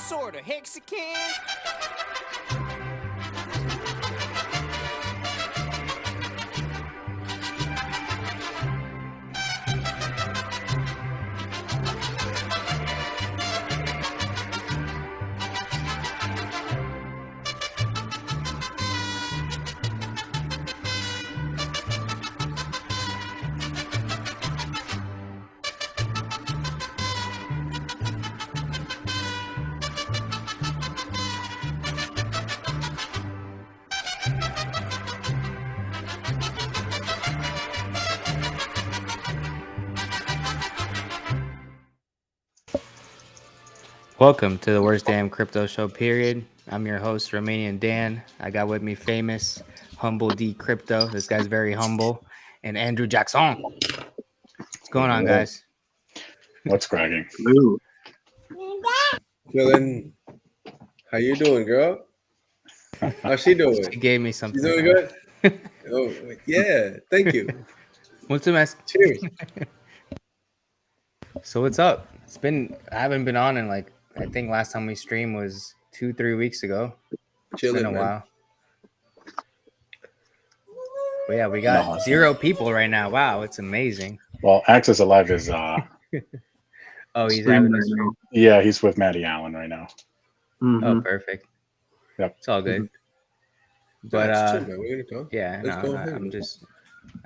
sort of hexacan. Welcome to the worst damn crypto show, period. I'm your host, Romanian Dan. I got with me famous Humble D Crypto. This guy's very humble. And Andrew Jackson. What's going on, guys? What's cracking? Hello. Dylan, how you doing, girl? How's she doing? She gave me something. She's doing good? Oh, yeah. Thank you. Mulțumesc. Cheers. So what's up? I haven't been on in I think last time we streamed was 2-3 weeks ago. Chilling, it's been a man. while. But yeah, we got 0 people right now. Wow, it's amazing. Well, Access Alive is Oh, he's Stream having right a stream. yeah, he's with Matty Allen right now. Oh, perfect. Yep. It's all good. But That's chill, man. We're gonna talk. yeah, Let's go ahead, I'm man.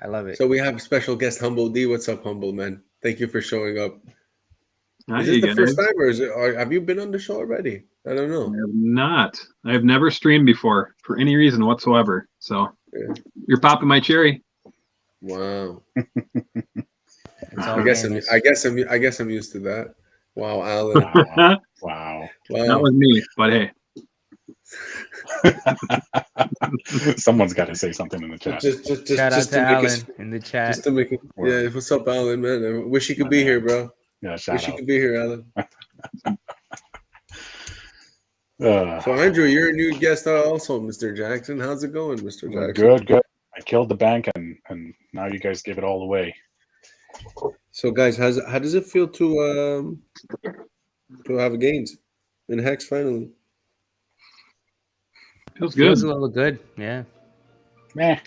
I love it. So we have special guest Humble D. What's up, Humble man? Thank you for showing up. Hi, Is this the guys. first time, or have you been on the show already? I don't I know. have not. I have never streamed before for any reason whatsoever. So Yeah. you're popping my cherry. Wow. It's all I guess I'm used to that. Wow, Alan. That Wow. Wow. was me, but hey. Someone's got to say something in the chat. Shout out just to to make Alan it, in the chat. just to make it. Yeah, what's up, Alan, man? I wish he could be here, bro. Yeah, shout Wish he out. could be here, Alan. Uh, So, Andrew, you're a new guest also, Mr. Jackson. How's it going, Mr. Jackson? good. I killed the bank, and now you guys give it all away. So, guys, how does it feel to have gains in Hex finally? Feels Feels good. a little good. Yeah. Meh.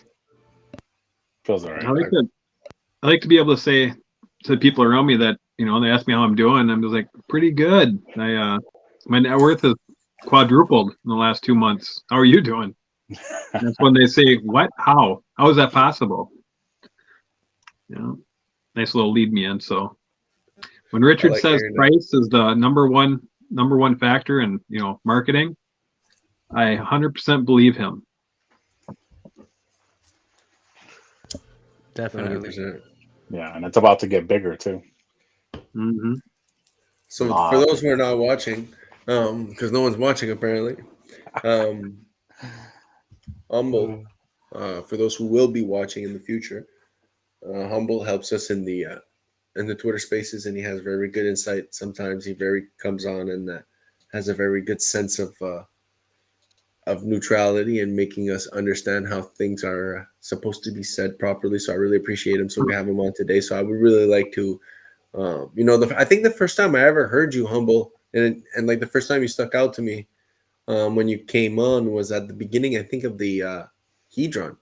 Feels all right. I like to be able to say to the people around me that, they ask me how I'm doing. I'm just like, pretty good. My net worth is quadrupled in the last 2 months. How are you doing? And that's when they say, what? How is that possible? Nice little lead me in. So when Richard says price is the number one factor in marketing, I 100% believe him. Definitely. 100%. Yeah, and it's about to get bigger too. Mm-hmm. So, for those who are not watching, because no one's watching apparently, Humble, for those who will be watching in the future, Humble helps us in the Twitter Spaces, and he has very good insight. Sometimes he comes on and has a very good sense of neutrality and making us understand how things are supposed to be said properly. So I really appreciate him. So we have him on today. So I would really like to, I think the first time I ever heard you, Humble, and like the first time you stuck out to me when you came on was at the beginning, I think, of the HEDRON.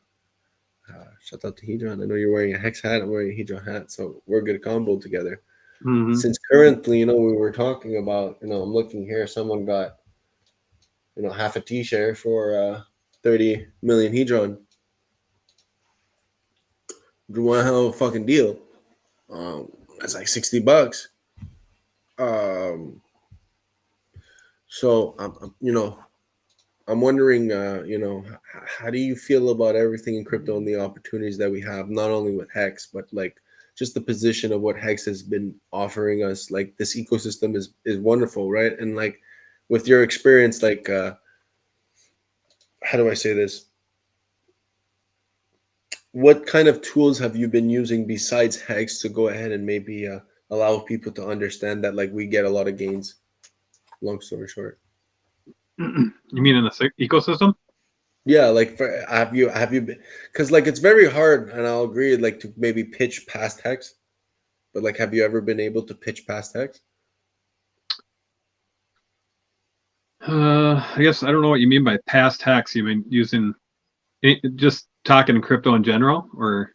Shout out to HEDRON. I know you're wearing a Hex hat. I'm wearing a HEDRON hat. So we're a good combo together. Mm-hmm. Since currently, we were talking about, I'm looking here, someone got, half a T-share for 30 million HEDRON. Do you want to have a fucking deal? That's like $60. So I'm wondering, how do you feel about everything in crypto and the opportunities that we have, not only with Hex, but like just the position of what Hex has been offering us? Like, this ecosystem is wonderful, right? And like, with your experience, like, how do I say this? What kind of tools have you been using besides Hex to go ahead and maybe allow people to understand that, like, we get a lot of gains? Long story short. You mean in the ecosystem? Yeah, like, have you been? Because like, it's very hard, and I'll agree, like, to maybe pitch past Hex, but like, have you ever been able to pitch past Hex? I guess I don't know what you mean by past hex. You mean using just talking crypto in general, or?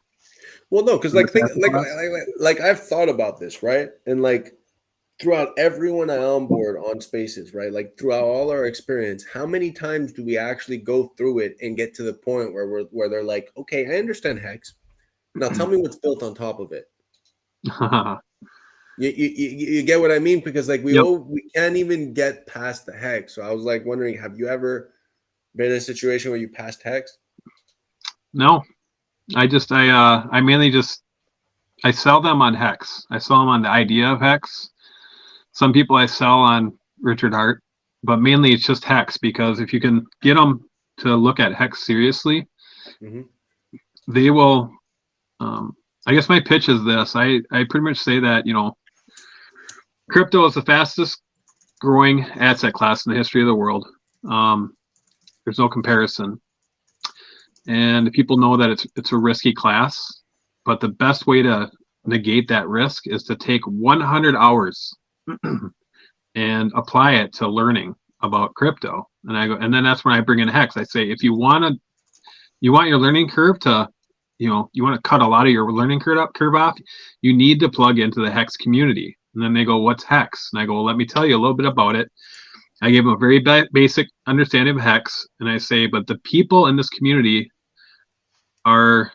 Well, no, because like I've thought about this, right? And like throughout everyone I onboard on spaces, right? Like throughout all our experience, how many times do we actually go through it and get to the point where they're like, okay, I understand hex. Now tell me what's built on top of it. You get what I mean? Because like we can't even get past the hex. So I was like wondering, have you ever been in a situation where you passed hex? No, I mainly just I sell them on hex. I sell them on the idea of hex. Some people I sell on Richard Hart, but mainly it's just hex, because if you can get them to look at hex seriously, they will. I guess my pitch is this. I pretty much say that, you know, crypto is the fastest growing asset class in the history of the world. There's no comparison. And people know that it's a risky class, but the best way to negate that risk is to take 100 hours and apply it to learning about crypto. And then that's when I bring in hex. I say, if you want your learning curve to, you want to cut a lot of your learning curve off, you need to plug into the hex community. And then they go, what's hex? And I go, well, let me tell you a little bit about it. I give them a very basic understanding of hex, and I say, but the people in this community are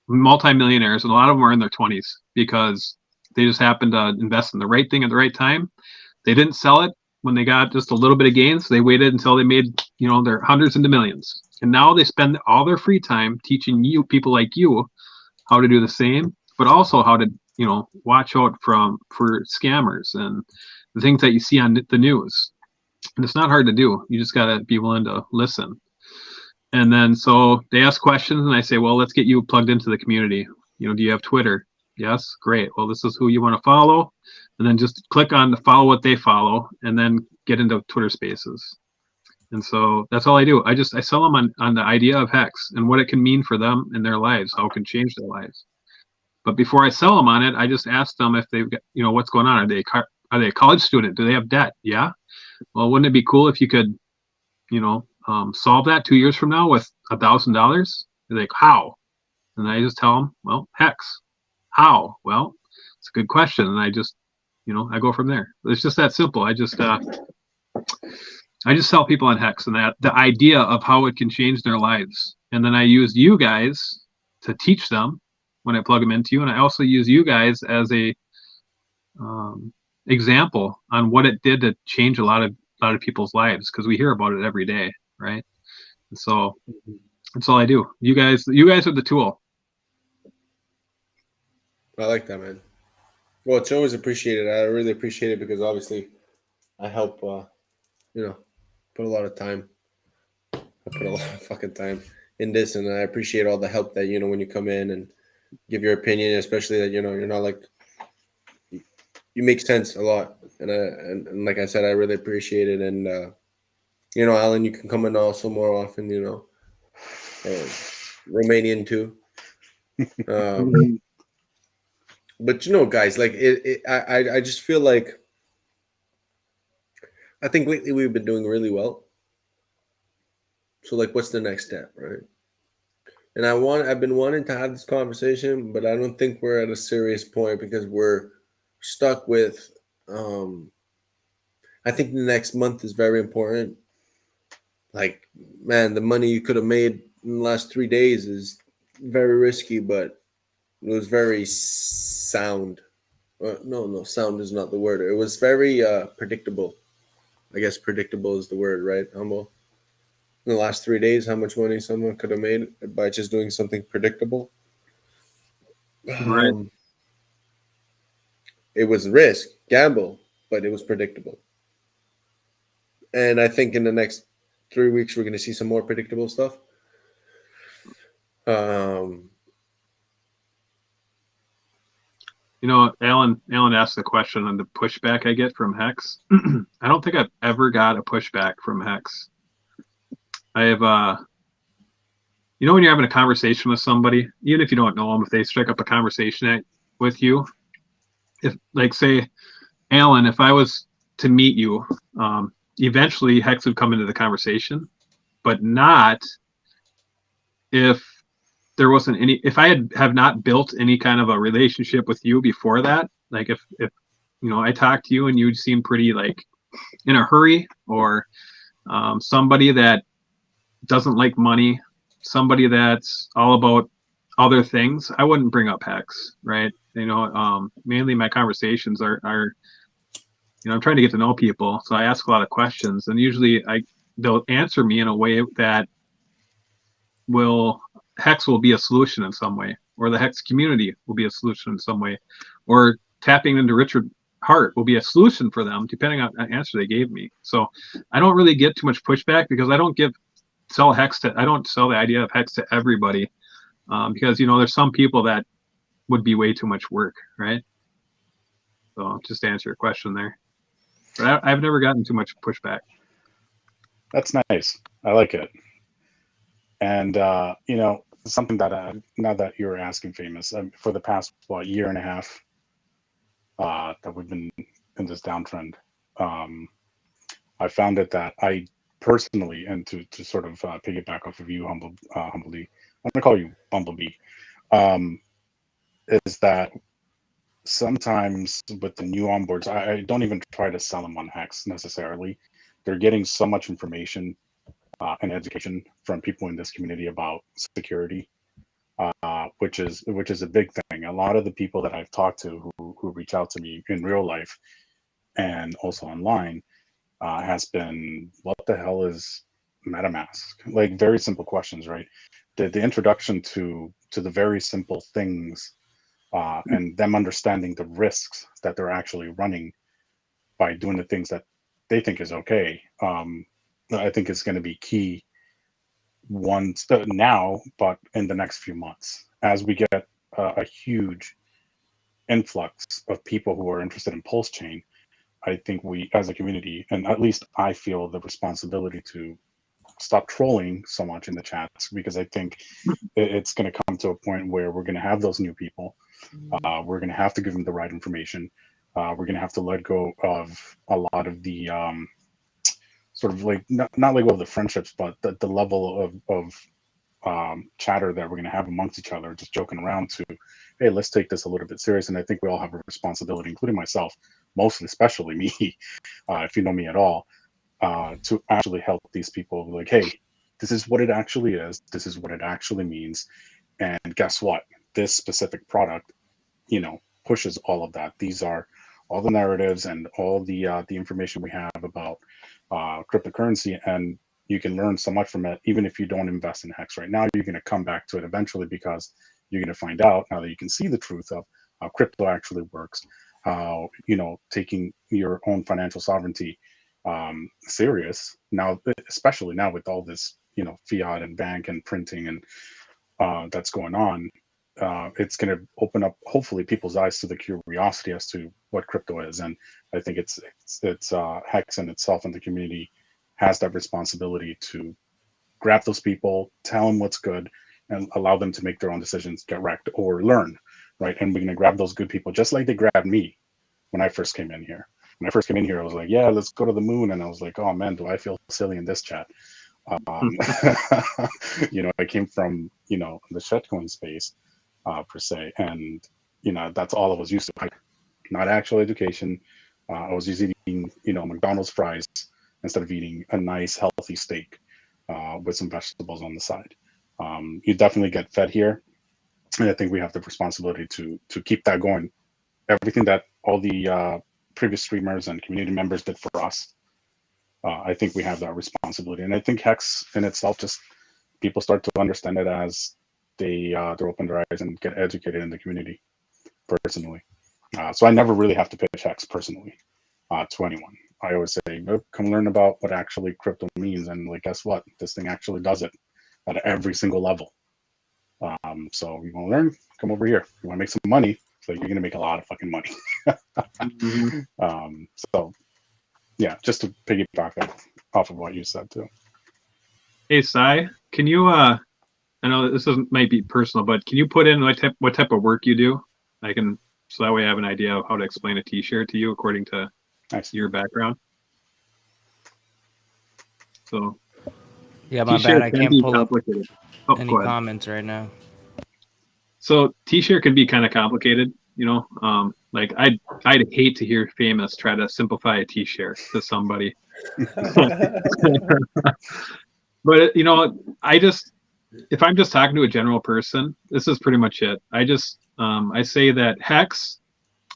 multimillionaires, and a lot of them are in their 20s because they just happened to invest in the right thing at the right time. They didn't sell it when they got just a little bit of gains. They waited until they made, their hundreds into millions. And now they spend all their free time teaching people like you, how to do the same, but also how to, watch out for scammers and the things that you see on the news. And it's not hard to do. You just got to be willing to listen. And then so they ask questions, and I say, well, let's get you plugged into the community. Do you have Twitter? Yes, great. Well, this is who you want to follow. And then just click on the follow what they follow, and then get into Twitter Spaces. And so that's all I do. I sell them on the idea of hex and what it can mean for them in their lives, how it can change their lives. But before I sell them on it, I just ask them if they've got, what's going on. Are they a college student? Do they have debt? Yeah. Well, wouldn't it be cool if you could, solve that 2 years from now with $1,000? They're like, how? And I just tell them, well, hex. How? Well, it's a good question. And I just, I go from there. It's just that simple. I just sell people on hex and that the idea of how it can change their lives. And then I use you guys to teach them when I plug them into you. And I also use you guys as a example on what it did to change a lot of people's lives, because we hear about it every day, right? And so that's all I do. You guys are the tool. I like that, man. Well, it's always appreciated. I really appreciate it because obviously I help, put a lot of time. I put a lot of fucking time in this, and I appreciate all the help that, when you come in and give your opinion, especially that, you're not like, you make sense a lot. And like I said, I really appreciate it. And, Alan, you can come in also more often, Romanian too. But guys, like I just feel like I think lately we've been doing really well. So like, what's the next step, right? And I've been wanting to have this conversation, but I don't think we're at a serious point because we're stuck with. I think the next month is very important. Like, man, the money you could have made in the last 3 days is very risky, but it was very sound. No, sound is not the word. It was very predictable. I guess predictable is the word, right, Humble? In the last 3 days, how much money someone could have made by just doing something predictable. Right. It was risk, gamble, but it was predictable. And I think in the next 3 weeks, we're going to see some more predictable stuff. Alan asked the question on the pushback I get from Hex. I don't think I've ever got a pushback from Hex. I have, when you're having a conversation with somebody, even if you don't know them, if they strike up a conversation with you, if like say, Alan, if I was to meet you, eventually hex would come into the conversation, but not if there wasn't any, if I have not built any kind of a relationship with you before that. Like if I talked to you and you seem pretty like in a hurry, or somebody that doesn't like money, somebody that's all about other things, I wouldn't bring up hex, right? Mainly my conversations are I'm trying to get to know people, so I ask a lot of questions, and usually they'll answer me in a way that hex will be a solution in some way, or the hex community will be a solution in some way, or tapping into Richard Hart will be a solution for them, depending on the answer they gave me. So I don't really get too much pushback, because I don't sell the idea of hex to everybody, because there's some people that would be way too much work, right? So just to answer your question there, but I've never gotten too much pushback. That's nice. I like it. And something that now that you're asking, Famous, for the past year and a half that we've been in this downtrend, I found it that I personally, and to sort of piggyback off of you, Humblebee, I'm gonna call you Bumblebee, is that sometimes with the new onboards, I don't even try to sell them on hex necessarily. They're getting so much information and education from people in this community about security, which is a big thing. A lot of the people that I've talked to who reach out to me in real life and also online has been, what the hell is MetaMask? Like, very simple questions, right? The introduction to the very simple things, and them understanding the risks that they're actually running by doing the things that they think is okay. I think it's going to be key now, but in the next few months, as we get a huge influx of people who are interested in PulseChain. I think we, as a community, and at least I feel the responsibility to stop trolling so much in the chats, because I think it's going to come to a point where we're going to have those new people. We're going to have to give them the right information. We're going to have to let go of a lot of the sort of like not let go of the friendships, but the level of chatter that we're going to have amongst each other, just joking around, to, hey, let's take this a little bit serious. And I think we all have a responsibility, including myself, mostly, especially me, if you know me at all, to actually help these people. Like, hey, this is what it actually is. This is what it actually means. And guess what? This specific product, pushes all of that. These are all the narratives and all the information we have about cryptocurrency, and you can learn so much from it. Even if you don't invest in Hex right now, you're going to come back to it eventually, because you're going to find out, now that you can see the truth of how crypto actually works, how taking your own financial sovereignty serious now, especially now with all this fiat and bank and printing and that's going on. It's going to open up, hopefully, people's eyes to the curiosity as to what crypto is. And I think it's Hex in itself, and the community has that responsibility to grab those people, tell them what's good, and allow them to make their own decisions, get wrecked or learn, right? And we're going to grab those good people, just like they grabbed me when I first came in here. When I first came in here, I was like, yeah, let's go to the moon. And I was like, oh man, do I feel silly in this chat? I came from, the shitcoin space, per se. And, that's all I was used to. Not actual education. I was just eating, McDonald's fries instead of eating a nice, healthy steak with some vegetables on the side. You definitely get fed here. And I think we have the responsibility to keep that going. Everything that all the previous streamers and community members did for us, I think we have that responsibility. And I think Hex in itself, just people start to understand it as they open their eyes and get educated in the community personally. So I never really have to pitch Hex personally to anyone. I always say, come learn about what actually crypto means. And like, guess what? This thing actually does it at every single level. So you want to learn? Come over here. You want to make some money? So you're going to make a lot of fucking money. So yeah, just to piggyback off of what you said too. Hey, Sai, can you, I know this might be personal, but can you put in what type of work you do? So that way I have an idea of how to explain a t-shirt to you according to your background. So Yeah, my T-share bad. I can can't be pull up complicated. Oh, any go ahead. comments right now. So T-share can be kind of complicated, you know. Like I'd hate to hear Famous try to simplify a T-share to somebody. But you know, if I'm just talking to a general person, this is pretty much it. I say that hex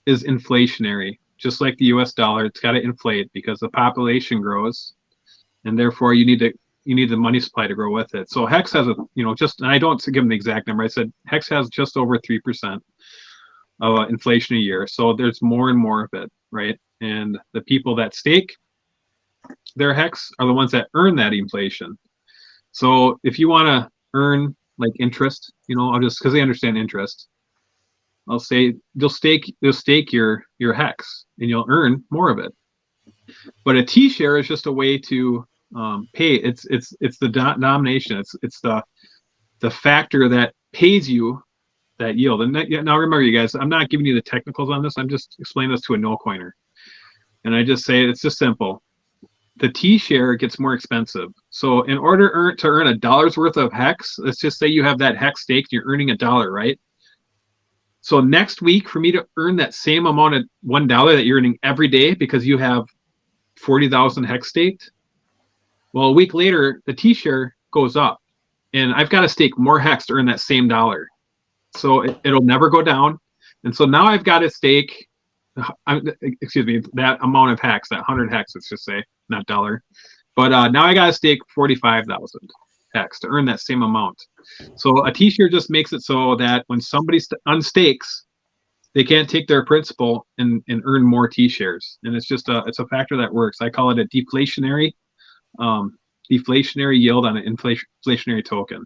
is inflationary, just like the U.S. dollar. It's got to inflate because the population grows, and therefore you need the money supply to grow with it. So hex has and I don't give them the exact number. I said hex has just over 3% of inflation a year. So there's more and more of it, right? And the people that stake their hex are the ones that earn that inflation. So if you want to earn like interest, I'll just, because they understand interest, I'll say they'll stake your hex and you'll earn more of it. But a T share is just a way to pay. It's the denomination. It's the factor that pays you that yield. And now remember, you guys, I'm not giving you the technicals on this. I'm just explaining this to a no coiner. And I just say it's just simple. The T share gets more expensive. So in order to earn $1 worth of hex, let's just say you have that hex staked, you're earning $1, right? So next week, for me to earn that same amount of $1 that you're earning every day because you have 40,000 hex staked, well, a week later, the T share goes up, and I've got to stake more hex to earn that same dollar. So it'll never go down. And so now I've got to stake, that amount of hex, that 100 hex, let's just say, not dollar. But now I got to stake 45,000 hex to earn that same amount. So a T-share just makes it so that when somebody unstakes, they can't take their principal and earn more T-shares. And it's just it's a factor that works. I call it a deflationary yield on an inflationary token,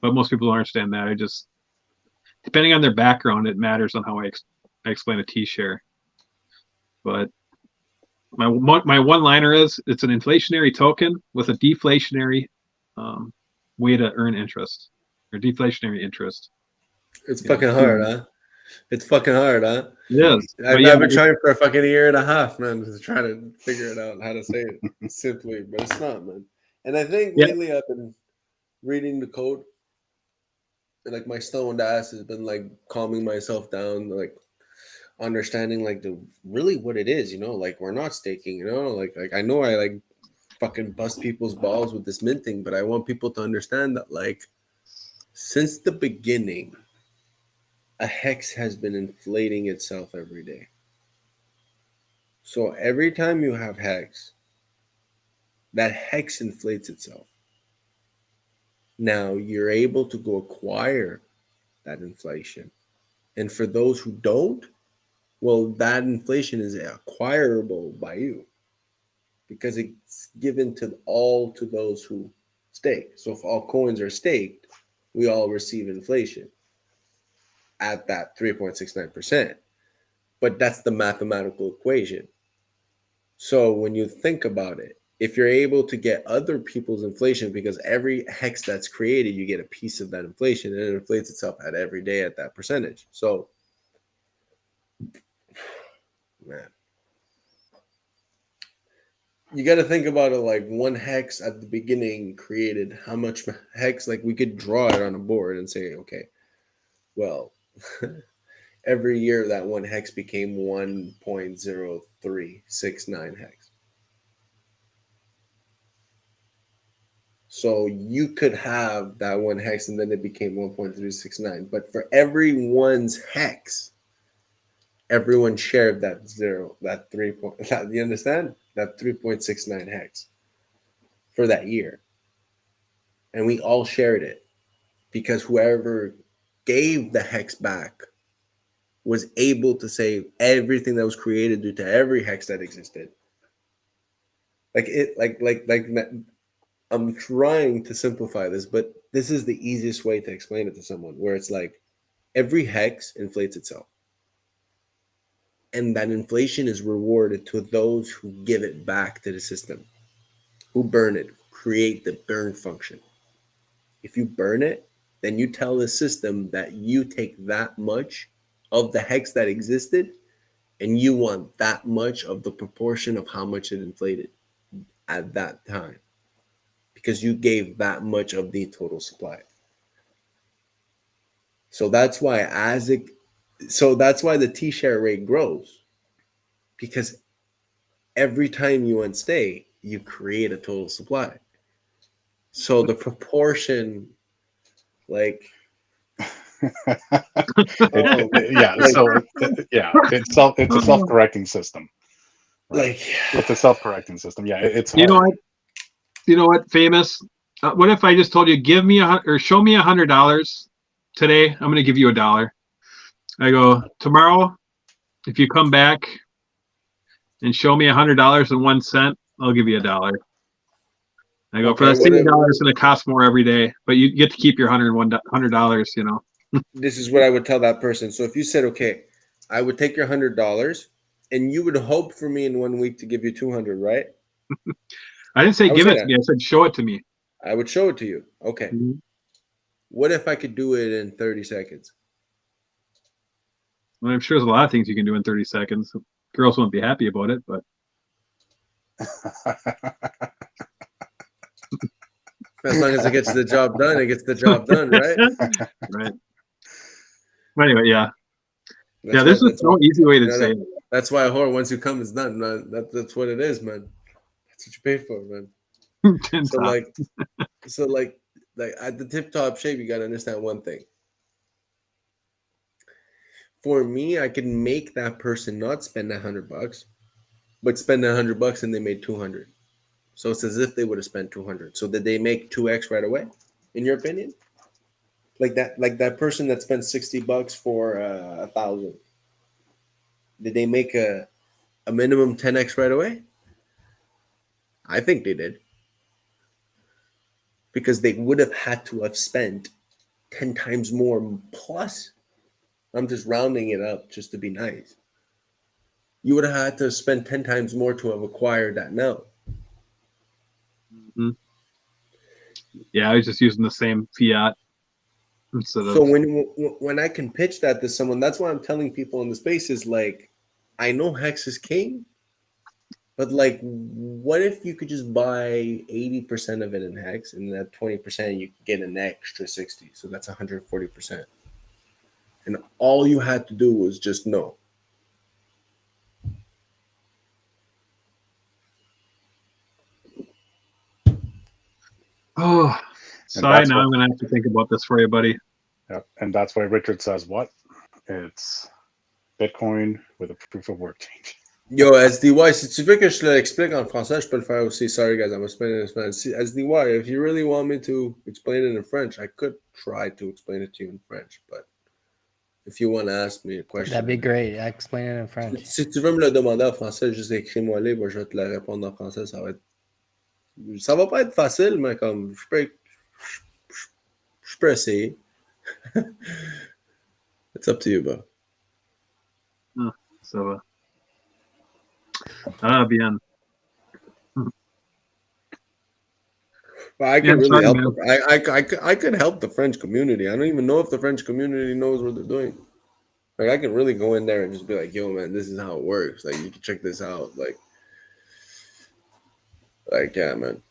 But most people don't understand that. Depending on their background, it matters on how I explain a T-share. But my one-liner is it's an inflationary token with a deflationary way to earn interest, or deflationary interest. It's fucking hard, huh? It's fucking hard, huh? It is. I've been trying for a fucking year and a half, man, to try to figure it out how to say it simply, but it's not, man. And I think lately I've been reading the code, and like my stoned ass has been like calming myself down, like understanding like really what it is, like we're not staking, like I know I like fucking bust people's balls with this minting, but I want people to understand that like since the beginning, a hex has been inflating itself every day. So every time you have hex, that hex inflates itself. Now you're able to go acquire that inflation. And for those who don't, well, that inflation is acquirable by you because it's given to those who stake. So if all coins are staked, we all receive inflation at that 3.69%. But that's the mathematical equation. So when you think about it, if you're able to get other people's inflation, because every hex that's created, you get a piece of that inflation, and it inflates itself at every day at that percentage. So, man, you got to think about it like one hex at the beginning created how much hex, like we could draw it on a board and say, okay, well, every year that one hex became 1.0369 hex. So you could have that one hex and then it became 1.369. But for everyone's hex, everyone shared that that 3 point, you understand? That 3.69 hex for that year. And we all shared it because whoever gave the hex back was able to say everything that was created due to every hex that existed. I'm trying to simplify this, but this is the easiest way to explain it to someone, where it's like every hex inflates itself. And that inflation is rewarded to those who give it back to the system, who burn it, create the burn function. If you burn it, then you tell the system that you take that much of the hex that existed and you want that much of the proportion of how much it inflated. at that time because you gave that much of the total supply. So that's why that's why the T-share rate grows, because every time you unstay, you create a total supply. So the proportion, like, it's a self-correcting system. Right? like It's a self-correcting system. Yeah, it's hard. You know what, famous? What if I just told you, show me $100 today? I'm going to give you $1. I go, tomorrow, if you come back and show me $100.01, I'll give you $1. I go, for that same $1, it's going to cost more every day, but you get to keep your $100. You know. This is what I would tell that person. So if you said, okay, I would take your $100, and you would hope for me in 1 week to give you 200, right? I didn't say give it to me. I said show it to me. I would show it to you. Okay. Mm-hmm. What if I could do it in 30 seconds? Well, I'm sure there's a lot of things you can do in 30 seconds. Girls won't be happy about it, but. As long as it gets the job done, it gets the job done, right? Right. Anyway, yeah. There's no easy way to say it. That's why a whore, once you come, is done. That's what it is, man. That's what you pay for, man. so like at the tip-top shape, you got to understand one thing. For me, I can make that person not spend $100, but spend $100 and they made 200. So it's as if they would have spent 200. So did they make 2x right away, in your opinion? Like that person that spent $60 for 1,000. Did they make a minimum 10x right away? I think they did. Because they would have had to have spent 10 times more plus. I'm just rounding it up just to be nice. You would have had to spend 10 times more to have acquired that now. Mm-hmm. Yeah, I was just using the same fiat instead of. So when I can pitch that to someone, that's why I'm telling people in the space is like, I know Hex is king, but like, what if you could just buy 80% of it in Hex, and that 20% you get an extra 60, so that's 140%, and all you had to do was just know. Oh, sorry. Now I'm gonna have to think about this for you, buddy. Yep, and that's why Richard says what? It's Bitcoin with a proof of work change. Yo, SDY, si tu veux que je l'explique en français, je peux le faire aussi. Sorry, guys, I'm explaining it in Spanish. SDY, if you really want me to explain it in French, I could try to explain it to you in French, but if you want to ask me a question... That'd be great. I explain it in French. Si tu veux me le demander en français, juste écris-moi libre, je vais te le répondre en français. Ça va pas être facile, mais comme je peux essayer. It's up to you, bro. So, bien. Well, I can really help. I could help the French community. I don't even know if the French community knows what they're doing. Like, I can really go in there and just be like, "Yo, man, this is how it works. Like, you can check this out." Like, yeah, man.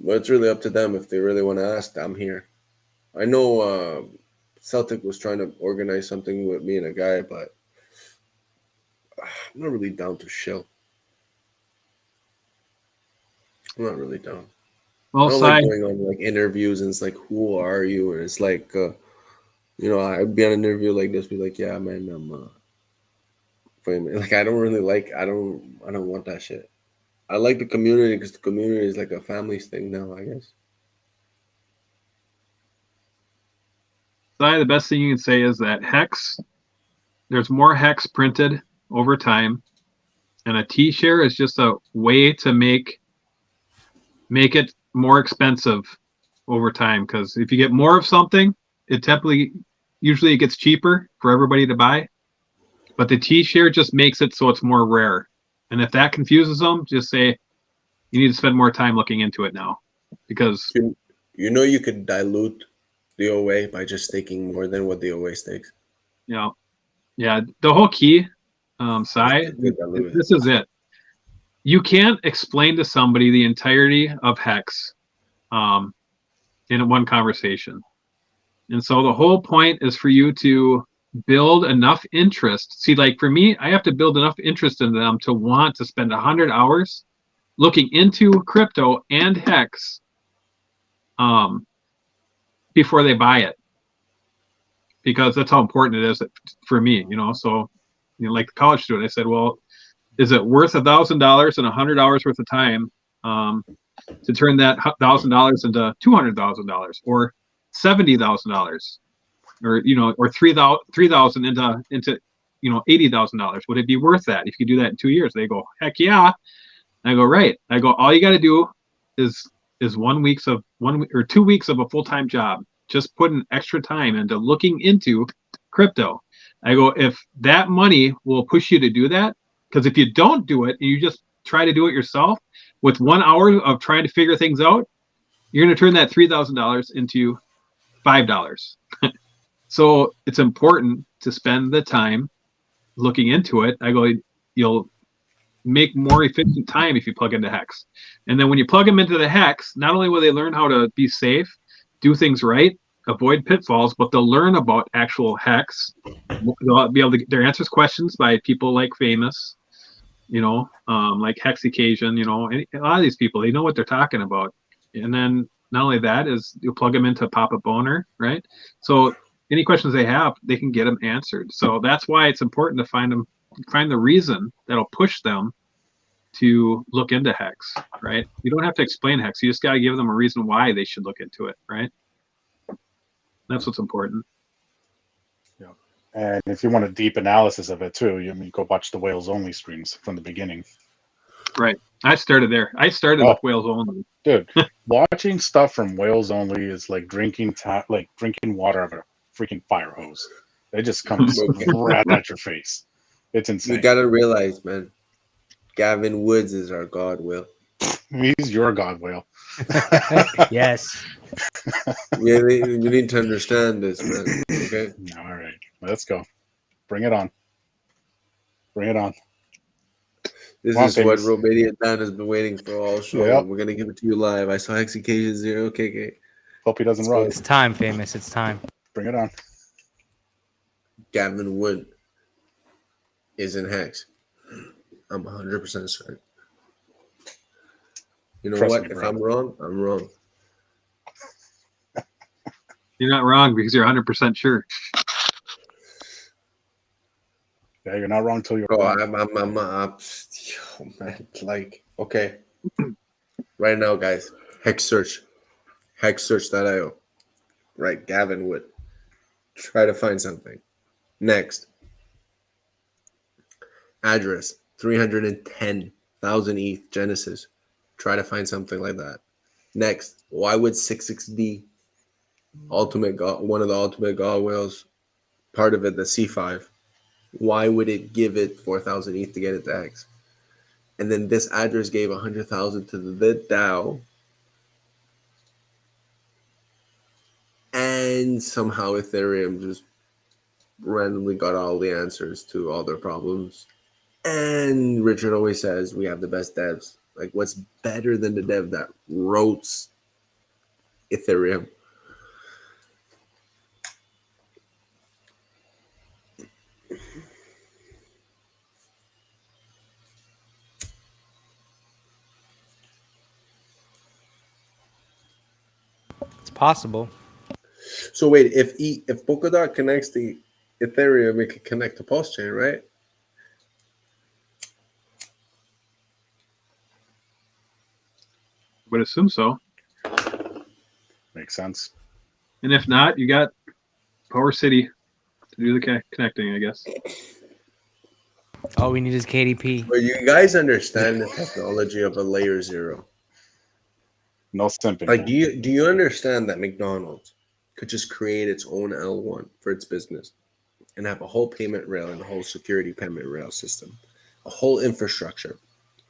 But it's really up to them if they really want to ask. I'm here. I know Celtic was trying to organize something with me and a guy, but I'm not really down to chill. I'm not really down. Well, I don't like going on like interviews and it's like, who are you? And it's like, you know, I'd be on an interview like this, be like, yeah, man, I'm like, I don't really like, I don't want that shit. I like the community because the community is like a family thing now, I guess. The best thing you can say is that Hex, there's more Hex printed over time, and a T-share is just a way to make it more expensive over time. Because if you get more of something, usually it gets cheaper for everybody to buy. But the T-share just makes it so it's more rare. And if that confuses them, just say you need to spend more time looking into it now, because you know you could dilute the OA by just staking more than what the OA stakes. Yeah, the whole key, Sai, this is it. you can't explain to somebody the entirety of hex in one conversation. And so the whole point is for you to build enough interest. See, like for me, I have to build enough interest in them to want to spend 100 hours looking into crypto and hex before they buy it, because that's how important it is for me, you know. So, you know, like the college student, I said, well, is it worth $1,000 and 100 hours worth of time to turn that $1,000 into $200,000 or $70,000, or you know, or 3,000 into you know, $80,000? Would it be worth that if you do that in 2 years? They go, heck yeah. I go, right. I go, all you got to do is 1 week of 2 weeks of a full-time job. Just put an extra time into looking into crypto. I go, if that money will push you to do that, because if you don't do it and you just try to do it yourself with 1 hour of trying to figure things out, you're going to turn that $3,000 into $5. So it's important to spend the time looking into it. I go, you'll make more efficient time if you plug into hex. And then when you plug them into the hex, not only will they learn how to be safe, do things right, avoid pitfalls, but they'll learn about actual hex. They'll be able to get their answers questions by people like PHamous, you know, like HEXOCASION, you know, a lot of these people, they know what they're talking about. And then not only that is you plug them into Pop-Up Owner, right? So any questions they have, they can get them answered. So that's why it's important to find the reason that'll push them to look into hex, right? You don't have to explain hex. You just got to give them a reason why they should look into it, right? That's what's important. Yeah. And if you want a deep analysis of it too, you go watch the Whales Only streams from the beginning. Right. I started there. I started with Whales Only. Dude, watching stuff from Whales Only is like drinking water out of a freaking fire hose. It just comes right at your face. It's insane. You gotta realize, man, Gavin Woods is our GODWHALE. He's your GODWHALE. Yes. Yeah, you need to understand this, man. Okay. All right, let's go. Bring it on. Bring it on. This Come on, is what PHamous. Romanian Dan has been waiting for all show. Yep. We're gonna give it to you live. I saw HEXOCASION 0. Okay. Hope he doesn't run. It's time, PHamous. It's time. Bring it on. Gavin Wood is in hex. I'm 100% certain. You know Trust what? me, If bro. I'm wrong, I'm wrong. You're not wrong because you're 100% sure. Yeah, you're not wrong until you're Bro, wrong. I'm yo, man, like, okay. Right now, guys, hex search. Hexsearch.io. Right, Gavin Wood. Try to find something. Next. Address 310,000 ETH Genesis. Try to find something like that. Next, why would 66D one of the ultimate GODWHALEs, part of it, the C5, why would it give it 4,000 ETH to get it to X? And then this address gave 100,000 to the DAO, and somehow Ethereum just randomly got all the answers to all their problems. And Richard always says we have the best devs. Like, what's better than the dev that wrote Ethereum? It's possible. So wait, if Polkadot connects to Ethereum, it can connect to PulseChain, right? Would assume so. Makes sense. And if not, you got Power City to do the connecting, I guess. All we need is KDP. But you guys understand the technology of a layer zero. No simping. Like, do you understand that McDonald's could just create its own L1 for its business and have a whole payment rail and a whole security payment rail system, a whole infrastructure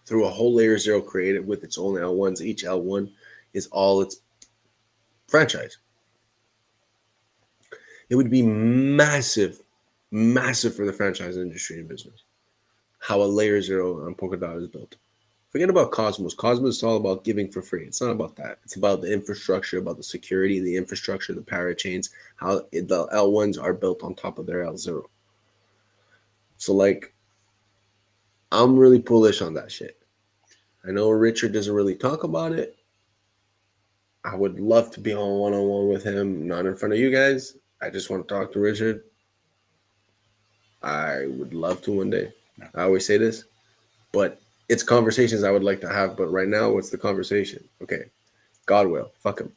through a whole layer zero created with its own L1s. Each L1 is all its franchise. It would be massive for the franchise industry and business. How a layer zero on Polkadot is built. Forget about Cosmos. Cosmos is all about giving for free. It's not about that. It's about the infrastructure, about the security, the infrastructure, the parachains, how the L1s are built on top of their L0. So, like, I'm really bullish on that shit. I know Richard doesn't really talk about it. I would love to be on one-on-one with him, not in front of you guys. I just want to talk to Richard. I would love to one day. I always say this, but it's conversations I would like to have. But right now, what's the conversation? Okay, GODWHALE, fuck him.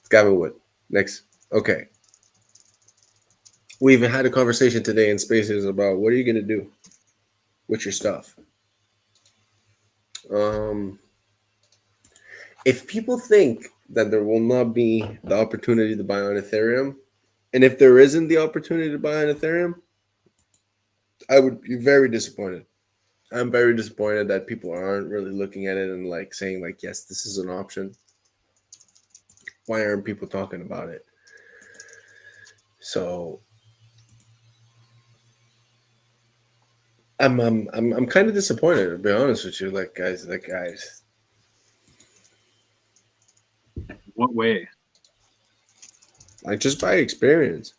It's Gavin Wood. Next. Okay. We even had a conversation today in Spaces about what are you going to do with your stuff? If people think that there will not be the opportunity to buy on Ethereum, and if there isn't the opportunity to buy on Ethereum, I would be very disappointed. I'm very disappointed that people aren't really looking at it and like saying like, yes, this is an option. Why aren't people talking about it? So I'm kind of disappointed, to be honest with you. Like guys. What way? Like just by experience.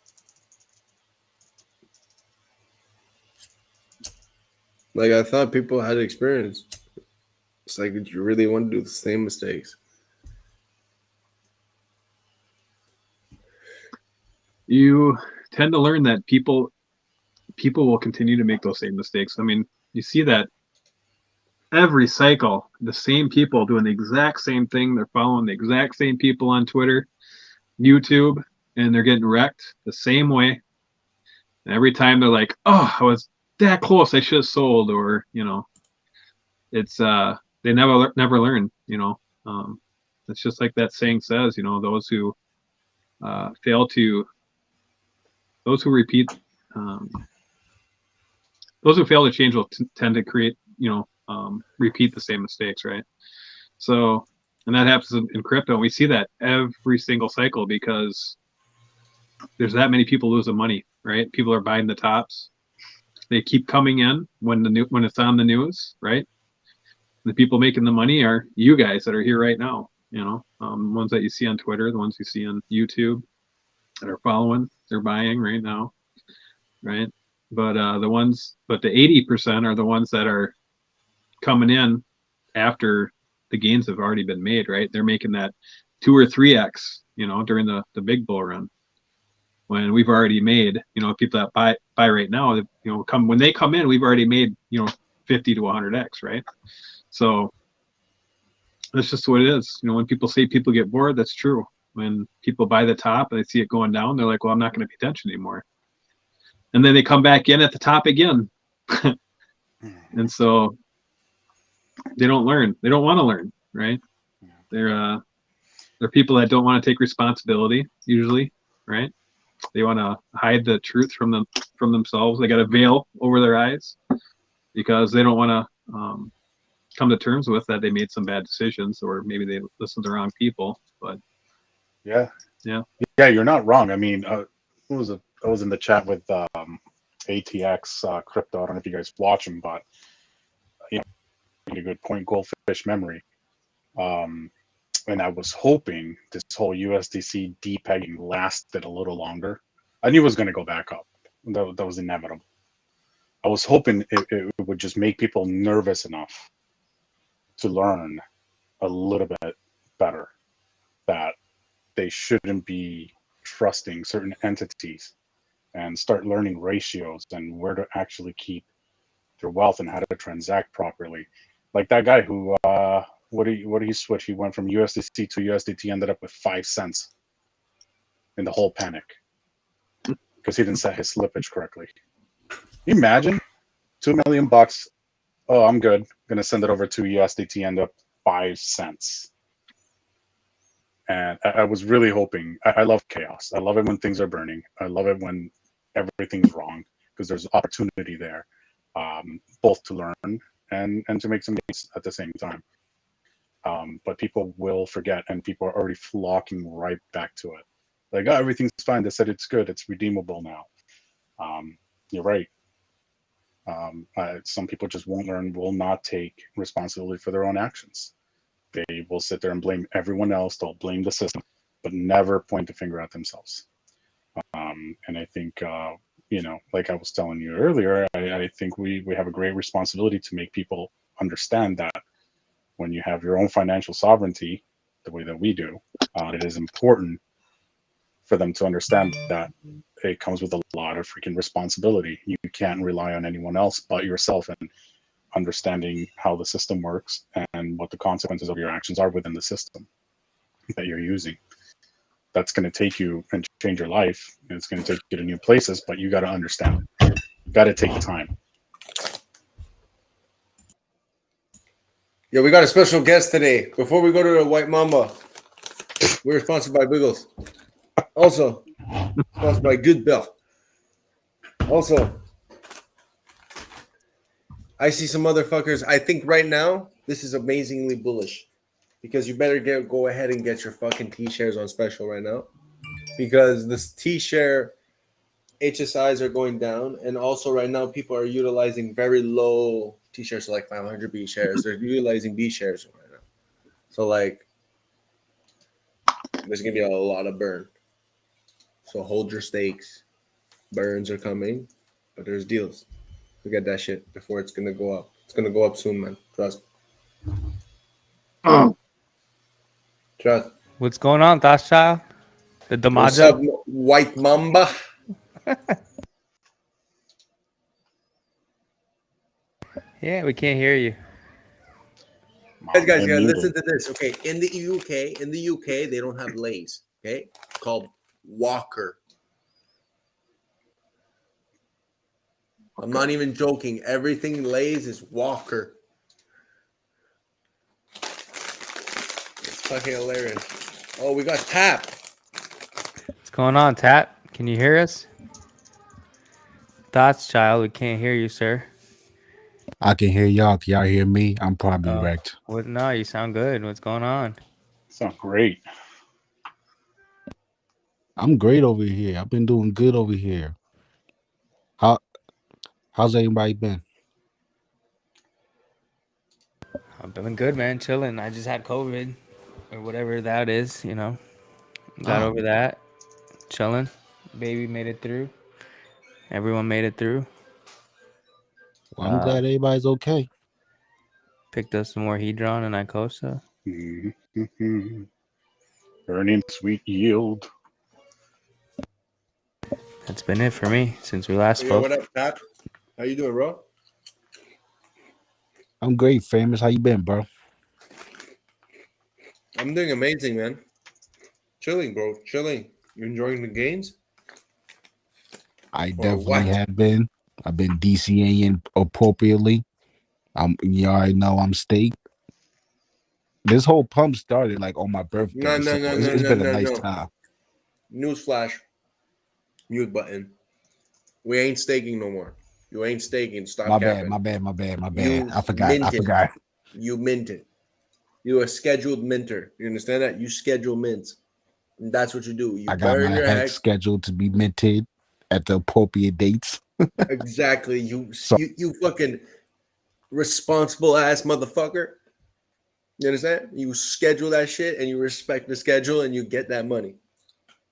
Like I thought people had experience. It's like, did you really want to do the same mistakes? You tend to learn that people will continue to make those same mistakes. I mean, you see that every cycle, the same people doing the exact same thing. They're following the exact same people on Twitter, YouTube, and they're getting wrecked the same way. And every time they're like, oh, I was that close, I should have sold, or it's they never learn. It's just like that saying says, those who repeat, those who fail to change will tend to create, repeat the same mistakes, right? So, and that happens in crypto. And we see that every single cycle because there's that many people losing money, right? People are buying the tops. They keep coming in when it's on the news, right? The people making the money are you guys that are here right now. Ones that you see on Twitter, the ones you see on YouTube that are following, they're buying right now, right? But the 80% are the ones that are coming in after the gains have already been made, right? They're making that 2 or 3x, during the big bull run. When we've already made, people that buy right now, when they come in, we've already made, 50 to 100x, right? So that's just what it is. When people say people get bored, that's true. When people buy the top and they see it going down, they're like, well, I'm not going to pay attention anymore. And then they come back in at the top again. And so they don't learn. They don't want to learn, right? They're people that don't want to take responsibility usually, right? They want to hide the truth from themselves. They got a veil over their eyes because they don't want to come to terms with that they made some bad decisions, or maybe they listened to the wrong people. But yeah, you're not wrong. I mean, who was it? I was in the chat with ATX crypto. I don't know if you guys watch him, but a good point. Goldfish memory. And I was hoping this whole USDC depegging lasted a little longer. I knew it was going to go back up. That was inevitable. I was hoping it would just make people nervous enough to learn a little bit better that they shouldn't be trusting certain entities and start learning ratios and where to actually keep their wealth and how to transact properly. Like that guy who what did he switch? He went from USDC to USDT, ended up with 5 cents in the whole panic because he didn't set his slippage correctly. Can you imagine? $2 million. Oh, I'm good. Gonna send it over to USDT, end up 5 cents. And I was really hoping. I love chaos. I love it when things are burning. I love it when everything's wrong because there's opportunity there, both to learn and to make some gains at the same time. But people will forget, and people are already flocking right back to it. Like, oh, everything's fine. They said it's good. It's redeemable now. You're right. Some people just won't learn, will not take responsibility for their own actions. They will sit there and blame everyone else. They'll blame the system, but never point the finger at themselves. And I think, you know, like I was telling you earlier, I think we have a great responsibility to make people understand that when you have your own financial sovereignty, the way that we do, it is important for them to understand that it comes with a lot of freaking responsibility. You can't rely on anyone else but yourself, and understanding how the system works and what the consequences of your actions are within the system that you're using. That's going to take you and change your life, and it's going to take you to new places, but you got to understand it. You got to take the time. Yeah, we got a special guest today. Before we go to the White Mamba, we're sponsored by Biggles. Also, sponsored by Good Bill. Also, I see some motherfuckers. I think right now, this is amazingly bullish. Because you better go ahead and get your fucking T-shares on special right now. Because this T-share HSIs are going down. And also right now, people are utilizing very low T-shares, so like 500 B shares. They're utilizing B shares right now. So like, there's going to be a lot of burn. So hold your stakes. Burns are coming. But there's deals. Forget that shit before it's going to go up. It's going to go up soon, man. Trust. Trust. What's going on, Thoughts Child? The What's up, Damaja? White Mamba? Yeah, we can't hear you. Guys, I'm yeah, muted. listen to this. Okay, in the UK, they don't have Lay's. Okay, it's called Walker. I'm not even joking. Everything Lay's is Walker. It's fucking hilarious. Oh, we got Tap. What's going on, Tat? Can you hear us? Thoughts Child, we can't hear you, sir. I can hear y'all. Can y'all hear me? I'm probably Oh, wrecked. what? No, you sound good. What's going on? Sound great. I'm great over here. I've been doing good over here. How's everybody been? I've been good, man. Chilling. I just had COVID or whatever that is, you know. Got Oh, over that. Chilling. Baby made it through. Everyone made it through. well, I'm glad everybody's okay. Picked up some more HEDRON and ICOSA. Mm-hmm. Earning sweet yield. That's been it for me since we last Yo, spoke. what up, Tap? How you doing, bro? I'm great, famous. How you been, bro? I'm doing amazing, man. Chilling, bro. Chilling. You enjoying the games? I Or definitely what? have been. I've been DCAing appropriately. You already know I'm staked. This whole pump started like on my birthday, so it's been a nice time. Newsflash. Mute button. We ain't staking no more. You ain't staking. Stop My capping. bad. You I forgot. You minted. You're a scheduled minter. You understand that? You schedule mints. And that's what you do. You I got burn my your hex hex. scheduled to be minted at the appropriate dates. Exactly. You So- you fucking responsible ass motherfucker. You understand? You schedule that shit and you respect the schedule and you get that money.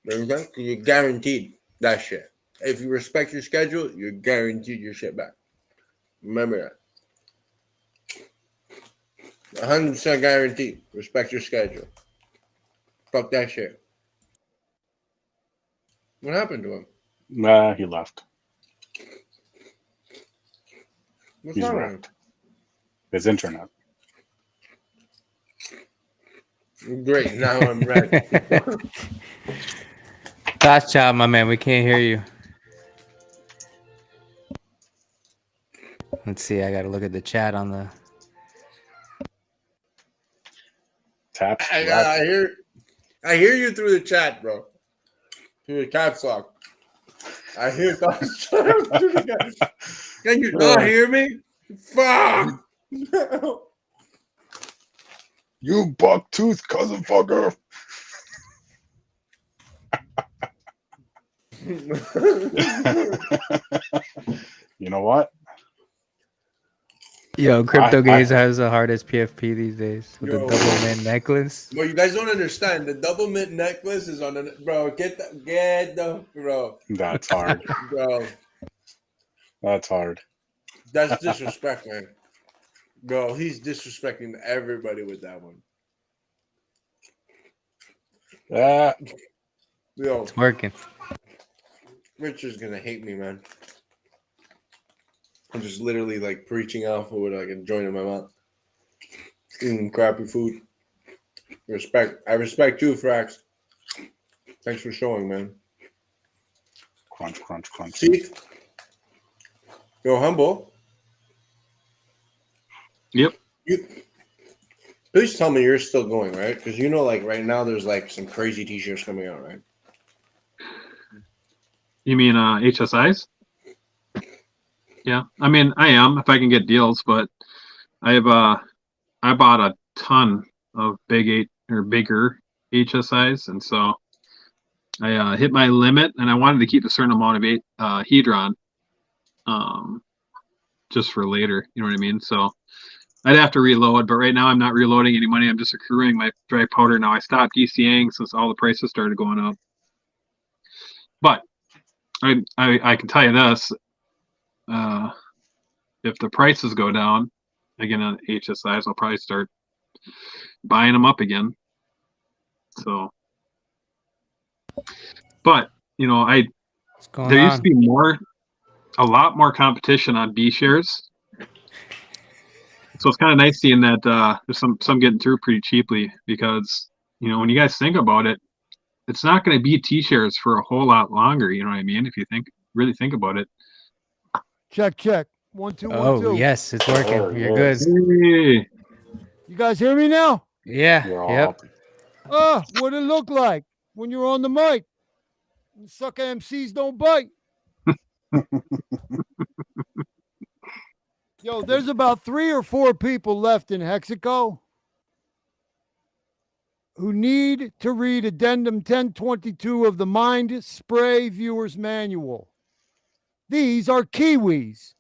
You understand? You're guaranteed that shit. If you respect your schedule, you're guaranteed your shit back. Remember that. 100% guaranteed. Respect your schedule. Fuck that shit. What happened to him? Nah, he left. What's He's wrong with him? wrecked. His internet. Great. Now I'm ready. Thoughts Child, my man. We can't hear you. Let's see. I got to look at the chat on the. Taps. I hear you through the chat, bro. Through the caps lock. I hear thoughts. Can you not hear me? Fuck! You buck-toothed cousin fucker. You know what? Yo, Crypto I- Gaze has the hardest PFP these days with the Yo. double mint necklace. Bro, you guys don't understand. The double mint necklace is on the bro. Get the bro, That's hard. bro. That's hard. That's disrespect, man. Bro, he's disrespecting everybody with that one. Yo, It's working. Richard's gonna hate me, man. I'm just literally like preaching alpha with like a joint in my mouth, eating crappy food. Respect. I respect you, Frax. Thanks for showing, man. Crunch, crunch, crunch. See, you're humble. Yep. Please tell me you're still going, right? Because you know, like right now, there's like some crazy T-shirts coming out, right? You mean HSIs? Yeah, I mean I am if I can get deals, but I bought a ton of bigger HSIs, and so I hit my limit, and I wanted to keep a certain amount of HEDRON, just for later. You know what I mean? So I'd have to reload, but right now I'm not reloading any money. I'm just accruing my dry powder now. I stopped DCAing since all the prices started going up. But I can tell you this. If the prices go down again on HSIs, I'll probably start buying them up again. So, but you know, What's going there on? used to be a lot more competition on B shares. So it's kind of nice seeing that there's some getting through pretty cheaply, because you know when you guys think about it, it's not going to be T shares for a whole lot longer. You know what I mean? If you really think about it. Check, check. 1, 2, 1, Oh, 2. yes, it's working. Oh, You're yes. good. Hey. You guys hear me now? Yeah. You're all Yep. Ah, what it look like when you're on the mic. Sucker MCs don't bite. Yo, there's about 3 or 4 people left in Hexaco who need to read Addendum 1022 of the Mind Spray Viewer's Manual. These are Kiwis.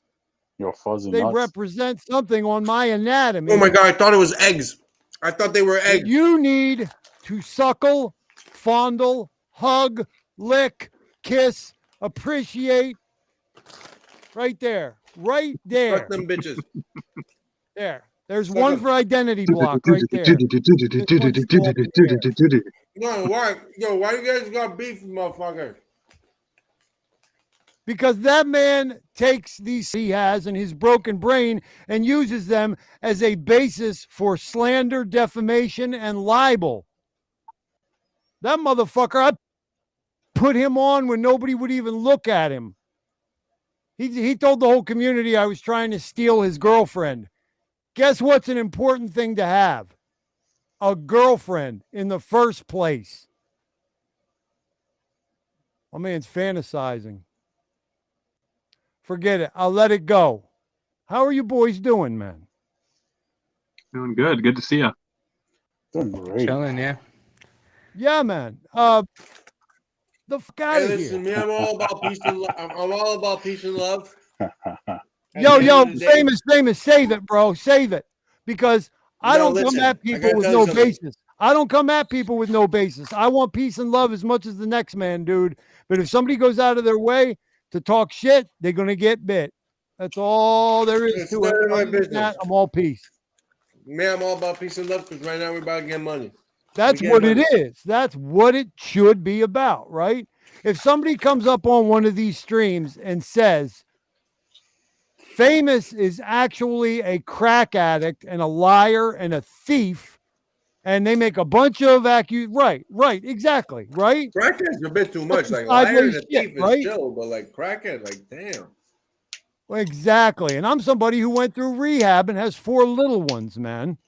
You're fuzzy They nuts. represent something on my anatomy. Oh my god! I thought it was eggs. I thought they were that eggs. you need to suckle, fondle, hug, lick, kiss, appreciate. Right there. Right there. Fuck them bitches. There. There's Suck one 'em. for identity block right there. No, why? Yo, why you guys got beef, motherfucker? Because that man takes these he has in his broken brain and uses them as a basis for slander, defamation, and libel. That motherfucker, I put him on when nobody would even look at him. He told the whole community I was trying to steal his girlfriend. Guess what's an important thing to have? A girlfriend in the first place. My man's fantasizing. Forget it. I'll let it go. How are you boys doing, man? Doing good. Good to see you. Doing great. Chilling, yeah. Yeah, man. The fuck out Hey, of listen, here. me, I'm all about peace and love. I'm all about peace and love. Yo, famous, save it, bro. Save it. Because I No, don't come listen, at I people gotta with tell you no something. basis. I don't come at people with no basis. I want peace and love as much as the next man, dude. But if somebody goes out of their way to talk shit, they're going to get bit. That's all there is It's to none it. of my Other than business. that, I'm all peace. Me, I'm all about peace and love because right now we're about to get money. That's We get what it money. is. That's what it should be about, right? If somebody comes up on one of these streams and says, Famous is actually a crack addict and a liar and a thief, and they make a bunch of right, exactly, right? Crackhead's a bit too much. Like Sideways liar and a shit, thief is right? chill, but like crackhead, like damn. Exactly. And I'm somebody who went through rehab and has 4 little ones, man.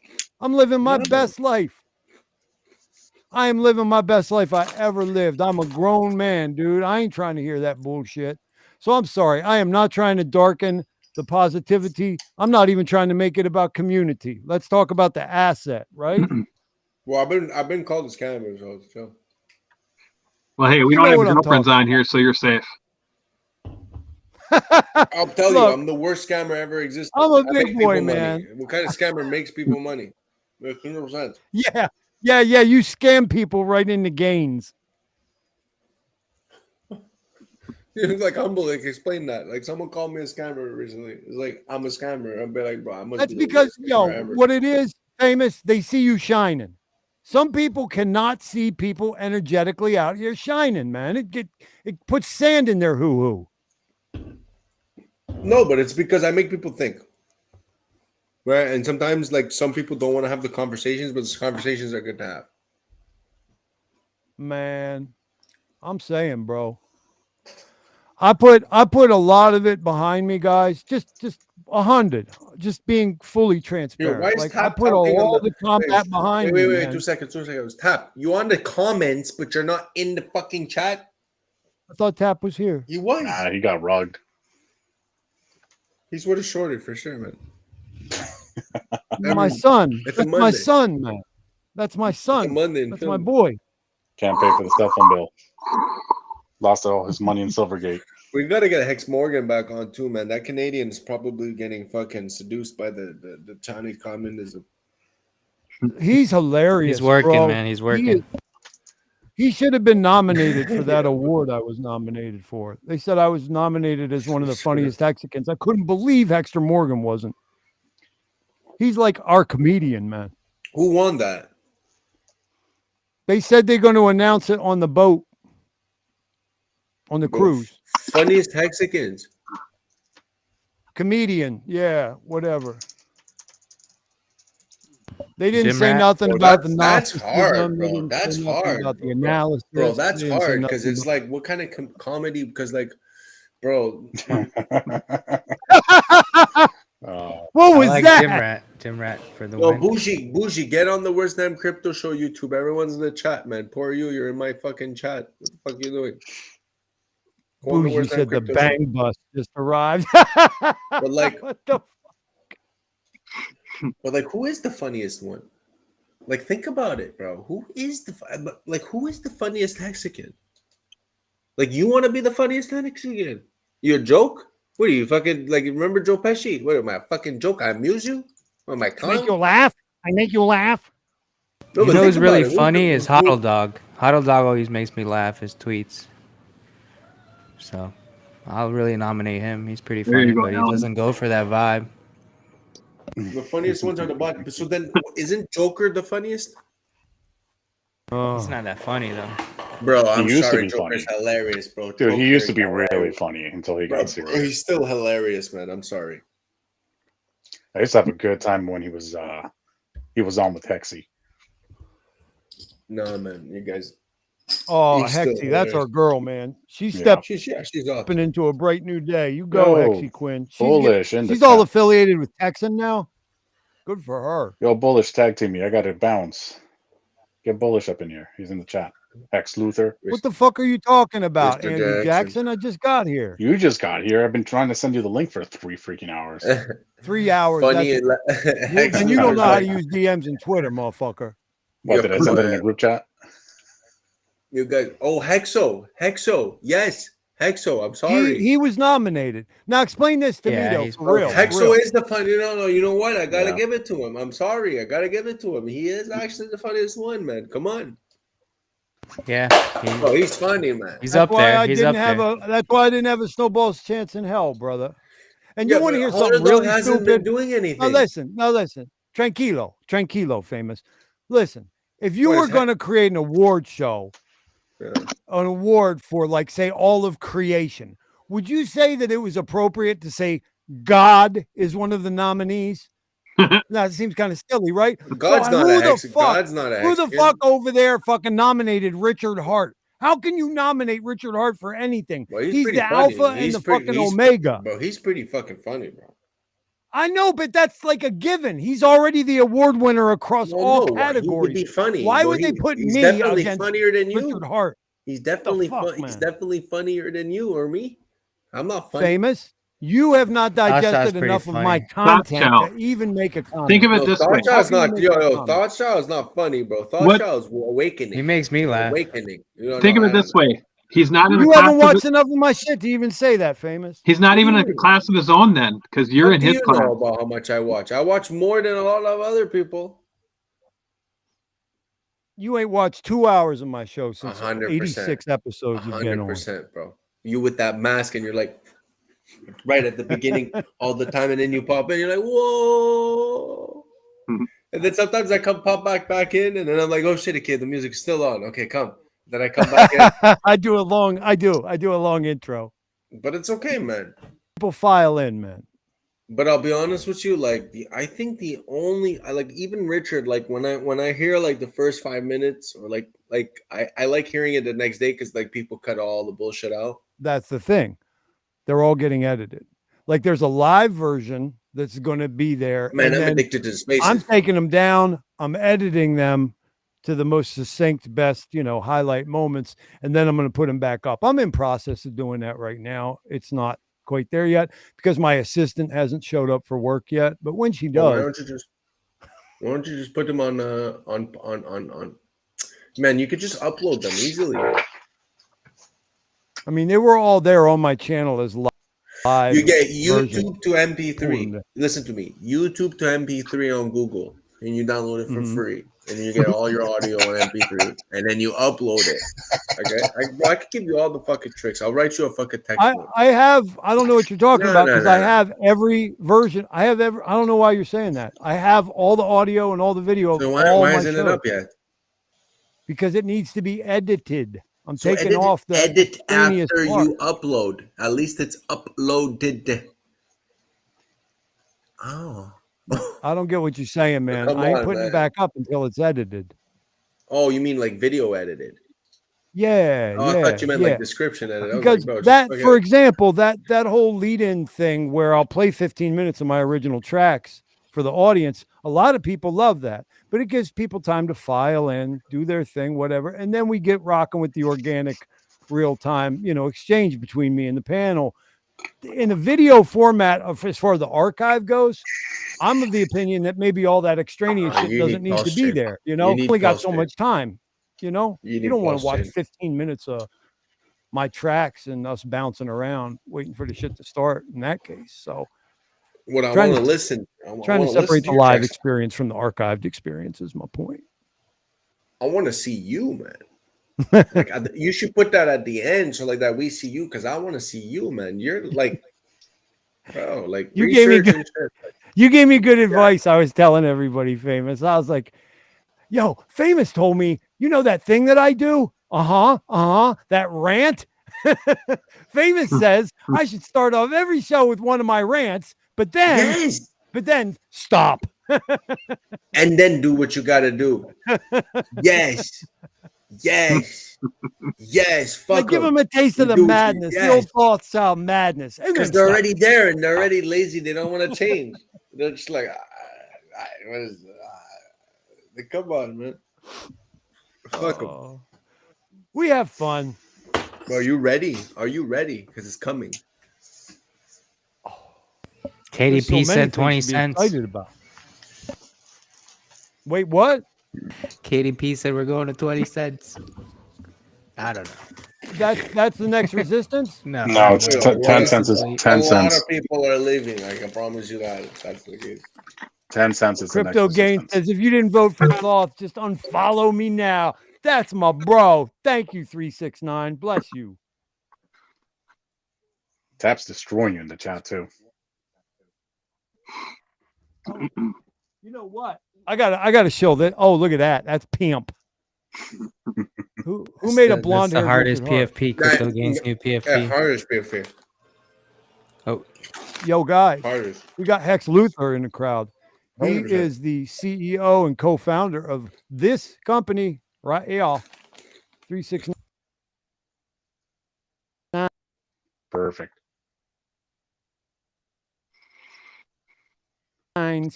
I'm living my Yeah. best life. I am living my best life I ever lived. I'm a grown man, dude. I ain't trying to hear that bullshit. So I'm sorry. I am not trying to darken the positivity. I'm not even trying to make it about community. Let's talk about the asset, right? Well, I've been called a scammer, so it's chill. Well, hey, we You don't know have what I'm girlfriends talking on here, so you're safe. I'll tell you, Look, I'm the worst scammer ever existed. I'm a I make big boy, people money. man. What kind of scammer makes people money? 100%. Yeah. You scam people right into gains. It's like humble. Like explain that. Like someone called me a scammer recently. It's like I'm a scammer. I'll be like, bro, I must. That's be the because, worst scammer ever. what it is, famous, they see you shining. Some people cannot see people energetically out here shining, man. It puts sand in their hoo-hoo. No, but it's because I make people think. Right? And sometimes like some people don't want to have the conversations, but the conversations are good to have. Man, I'm saying, bro. I put a lot of it behind me, guys. Just 100. Just being fully transparent. Why is like I Tap put talking all on the combat behind me. Wait, man. 2 seconds. Tap, you on the comments, but you're not in the fucking chat. I thought Tap was here. He was. Nah, he got rugged. He's with a shorty for sure, man. My son. It's a That's my Monday. son, man. That's my It's a son. Monday in That's film. my boy. Can't pay for the cell phone bill. Lost all his money in Silvergate. We gotta get Hex Morgan back on too, man. That Canadian is probably getting fucking seduced by the Chinese communism. He's hilarious. He's working, bro. man. He's working. He should have been nominated for that award I was nominated for. They said I was nominated as one of the funniest Mexicans. I couldn't believe Hector Morgan wasn't. He's like our comedian, man. Who won that? They said they're going to announce it on the boat, on the cruise. Funniest Mexicans. Comedian, yeah, whatever. They didn't Jim say Rat? nothing Bro, about the that's Gnosticism. hard, They bro. didn't say That's nothing hard, about the bro. analysis. Bro, that's They didn't say hard because nothing it's about- like, what kind of comedy? Because like, bro, What was I like that? Jim Rat for the yo, win. Bougie, get on the Worst Damn Crypto Show YouTube. Everyone's in the chat, man. Poor you, you're in my fucking chat. What the fuck you doing? Go on the Bougie Worst Damn said the Crypto bang Show. bus just arrived. But like, What the who is the funniest one? Like, think about it, bro. Who is the funniest Mexican? Like, you want to be the funniest Mexican? You a joke? What are you fucking like? Remember Joe Pesci? What am I a fucking joke? I amuse you? What am I clown? Make you laugh? I make you laugh. No, You but know think who's really about it. funny is Huddle Dog. Huddle Dog always makes me laugh, his tweets. So I'll really nominate him. He's pretty There you funny, go, but he Alan. doesn't go for that vibe. The funniest ones are the bot. So then, isn't Joker the funniest? He's not that funny though. Bro, I'm used to sorry. be Joker's funny. hilarious, bro. Dude, he used to be Joker is really hilarious. funny until he Bro, got serious. he's still hilarious, man. I'm sorry. I used to have a good time when he was on with Hexy. No, man, you guys. Oh, He's still Hexy, that's hilarious. our girl, man. She's Yeah. stepping She's up. into a bright new day. You go, Yo, Hexy Quinn. Bullish in the She's all chat. affiliated with Texan now. Good for her. Yo, Bullish, tag team me. I got to bounce. Get Bullish up in here. He's in the chat. Ex Luther. What the fuck are you talking about, Mr. Andrew Jackson. Jackson? I just got here. You just got here. I've been trying to send you the link for 3 freaking hours. 3 hours. Funny. And you don't know how to use DMs and Twitter, motherfucker. What, did I send it in the group chat? You guys. Oh, Hexo. Yes. Hexo. I'm sorry. He was nominated. Now explain this to Yeah, me, though, he's for real. Hexo for real. is the funny. No. You know what? I gotta Yeah. give it to him. I'm sorry. I gotta give it to him. He is actually the funniest one, man. Come on. Yeah, Oh, he's funny, man. he's That's up why there. I He's didn't up have there. that's why I didn't have a snowball's chance in hell, brother. And you Yeah, want to but hear Hunter something Dog really hasn't been stupid? doing anything. Now listen. Tranquilo, famous. Listen, if you What were is going to create an award show, Yeah. an award for, like, say, all of creation, would you say that it was appropriate to say God is one of the nominees? No, it seems kind of silly, right? God's So not who a the hex. fuck- God's not a Who hex. the fuck over there fucking nominated Richard Hart? How can you nominate Richard Hart for anything? Well, he's pretty the funny. alpha and He's the pretty- fucking he's- omega. Bro, he's pretty fucking funny, bro. I know, but that's like a given. He's already the award winner across all He categories. would be funny. Why but would they put he's me definitely against funnier than you. Richard Hart? He's definitely fuck, He's man? definitely funnier than you or me. I'm not funny. Famous? You have not Shaw's digested pretty enough of my funny. content Shaw. to even make a comment. Think of it No, this Thought way. Shaw's How can not. you make that Yo, comment? Thought Shaw is not funny, bro. Thought What- Shaw is awakening. He makes me laugh. Awakening. You don't Think know of it how this to- way. He's not in a You class. haven't watched enough of my shit to even say that, Famous. He's not What do even you in a mean? class of his own then, because you're What in do his you class. know about how much I watch? I watch more than a lot of other people. You ain't watched 2 hours of my show since 100%. 86 episodes you've been on. 100%, bro. You with that mask and you're like right at the beginning all the time, and then you pop in, you're like, whoa. And then sometimes I come pop back in, and then I'm like, oh shit, kid, the music's still on. Okay, come. Then I come back in. I do a long intro. But it's okay, man. People file in, man. But I'll be honest with you, like I think the only I like even Richard, like when I hear like the first 5 minutes or like I like hearing it the next day because like people cut all the bullshit out. That's the thing. They're all getting edited. Like there's a live version that's going to be there. Man, and I'm then addicted to spaces. I'm taking them down. I'm editing them to the most succinct, best, highlight moments. And then I'm going to put them back up. I'm in process of doing that right now. It's not quite there yet because my assistant hasn't showed up for work yet. But when she Well, does, why don't you just put them on man, you could just upload them easily. I mean, they were all there on my channel as live. You get version. YouTube to MP3. Listen to me. YouTube to MP3 on Google, and you download it for free, and you get all your audio on MP3, and then you upload it. Okay, I can give you all the fucking tricks. I'll write you a fucking text. I don't know what you're talking about because I have every version. I don't know why you're saying that. I have all the audio and all the video. So why isn't it up yet? Because it needs to be edited. I'm So taking off the edit after part. you upload. At least it's uploaded. Oh. I don't get what you're saying, man. Come I ain't on, putting man. it back up until it's edited. Oh, you mean like video edited? Yeah, Oh, I thought you meant like description edited. Because for example, that whole lead-in thing where I'll play 15 minutes of my original tracks for the audience, a lot of people love that. But it gives people time to file in, do their thing, whatever. And then we get rocking with the organic real-time, exchange between me and the panel. In the video format, as far as the archive goes, I'm of the opinion that maybe all that extraneous shit doesn't need to be there. Only got so much time. You don't want to watch 15 minutes of my tracks and us bouncing around waiting for the shit to start in that case. So what I want to listen, trying to separate the live experience from the archived experience is my point. I want to see you, man. Like you should put that at the end so like that we see you because I want to see you, man. You're like, bro, like you gave me good advice. I was telling everybody, Famous. I was like, yo, Famous told me, that thing that I do? That rant. Famous says I should start off every show with one of my rants, but then stop. And then do what you got to do. Yes. Fuck give them a taste of the madness, the old thought style madness. Because they're already there and they're already lazy. They don't want to change. They're just like, what is come on, man. Fuck them. We have fun. Bro, are you ready? Are you ready? Because it's coming. KDP said 20 cents. Excited about. Wait, what? KDP said we're going to 20 cents. I don't know. That's the next resistance? No, it's 10 cents is 10 cents. A lot of people are leaving. I can promise you that. That's the case. 10 cents is Crypto Game says, if you didn't vote for Thoth, just unfollow me now. That's my bro. Thank you, 369. Bless you. Tap's destroying you in the chat too. You know what? I gotta show that. Oh, look at that. That's pimp. Who made a blonde hair? The hardest PFP. Crypto Game's new PFP. Yeah, hardest PFP. Oh, yo, guys. Hardest. We got Hex Luthor in the crowd. He 100%. is the CEO and co-founder of this company, right? Y'all. 369. Perfect. And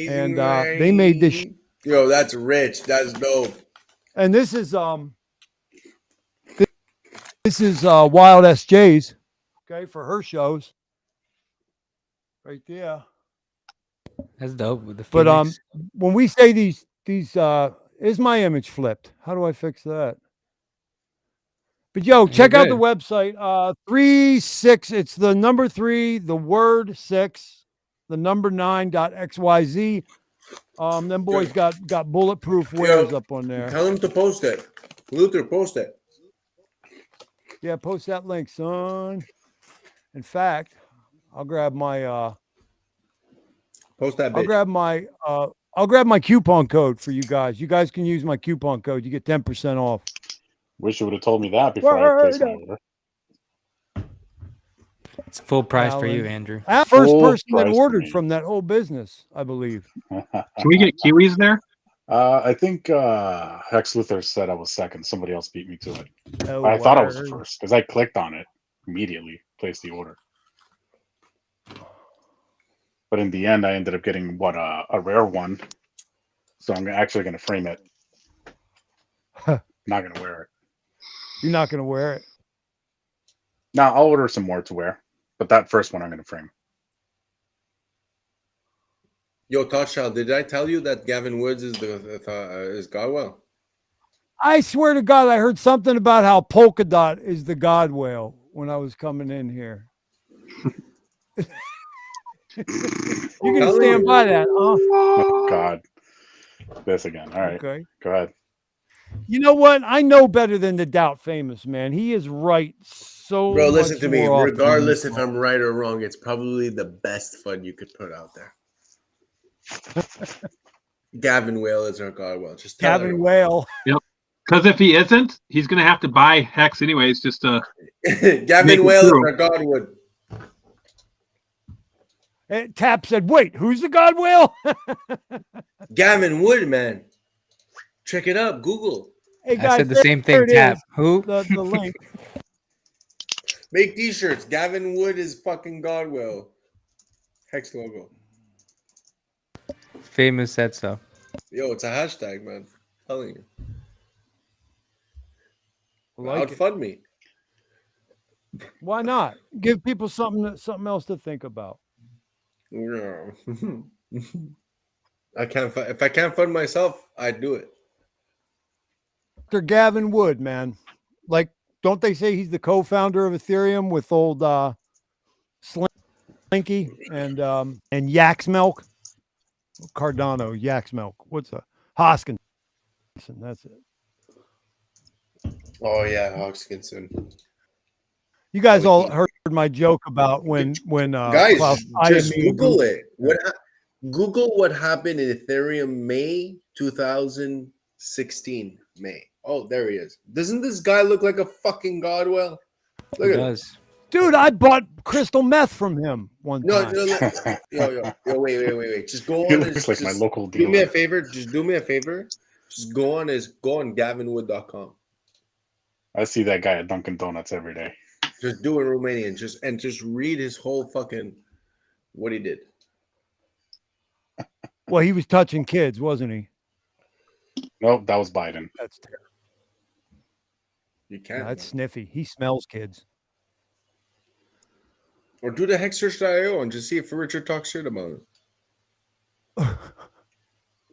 they made this. Yo, that's rich. That's dope. And this is Wild SJ's. Okay, for her shows. Right there. that's dope. With the But when we say these is my image flipped? How do I fix that? But yo, You're check out the good. website. 36. It's the number 3, the word 6, the number 9.xyz. Them boys got bulletproof wares up on there. Tell him to post it. Luther, post it. Yeah, post that link, son. In fact, I'll grab my Post that bitch. I'll grab my coupon code for you guys. You guys can use my coupon code. You get 10% off. Wish you would have told me that before I placed my order. It's full price for you, Alan. Andrew. I'm the first Full person that price for ordered me. from that whole business, I believe. Can we get kiwis there? I think Hex Luthor said I was second. Somebody else beat me to it. Oh, I thought I was the word. first because I clicked on it immediately, placed the order. But in the end, I ended up getting a rare one. So I'm actually going to frame it. Not going to wear it. You're not going to wear it. Now I'll order some more to wear, but that first one I'm going to frame. Yo, Touchdown, did I tell you that Gavin Woods is is Godwell? I swear to God, I heard something about how Polka Dot is the GODWHALE when I was coming in here. You can stand by that, huh? Oh, God. This again. All right. Okay. Go ahead. You know what? I know better than the Doubt Famous, man. He is right so Bro, listen much to me. more often than Regardless you if are. I'm right or wrong, it's probably the best fun you could put out there. Gavin Whale is our Godwell. Just tell Gavin everyone. Whale. Because if he isn't, he's going to have to buy Hex anyways just to Gavin Make it Whale is true. our Godwood. And Tap said, wait, who's the GODWHALE? Gavin Wood, man. Check it up. Google. Hey, I guys, said the there same thing, it Tap. is, Who? the link. Make t-shirts. Gavin Wood is fucking Godwell. Hex logo. Famous said so. Yo, it's a hashtag, man. I'm telling you. Like it. Outfund me. Why not? Give people something else to think about. Yeah. I can't. If I can't fund myself, I'd do it. Dr. Gavin Wood, man. Like, don't they say he's the co-founder of Ethereum with old Slinky and Yak's Milk? Cardano, Yak's Milk. What's a Hoskinson? That's it. Oh yeah, Hoskinson. You guys all heard my joke about when Guys, Klaus just Iammi- Google it. Google what happened in Ethereum May 2016. May. Oh, there he is. Doesn't this guy look like a fucking Godwell? He Look at him. does. Dude, I bought crystal meth from him one No, time. yo, wait. Just go He on. looks like my local Do me a dealer. favor. Just do me a favor. Just go on gavinwood.com. I see that guy at Dunkin' Donuts every day. Just do it in Romanian. Just read his whole fucking what he did. Well, he was touching kids, wasn't he? Nope, that was Biden. That's terrible. You can't. That's sniffy. He smells kids. Or do the hexsearch.io and just see if Richard talks shit about it.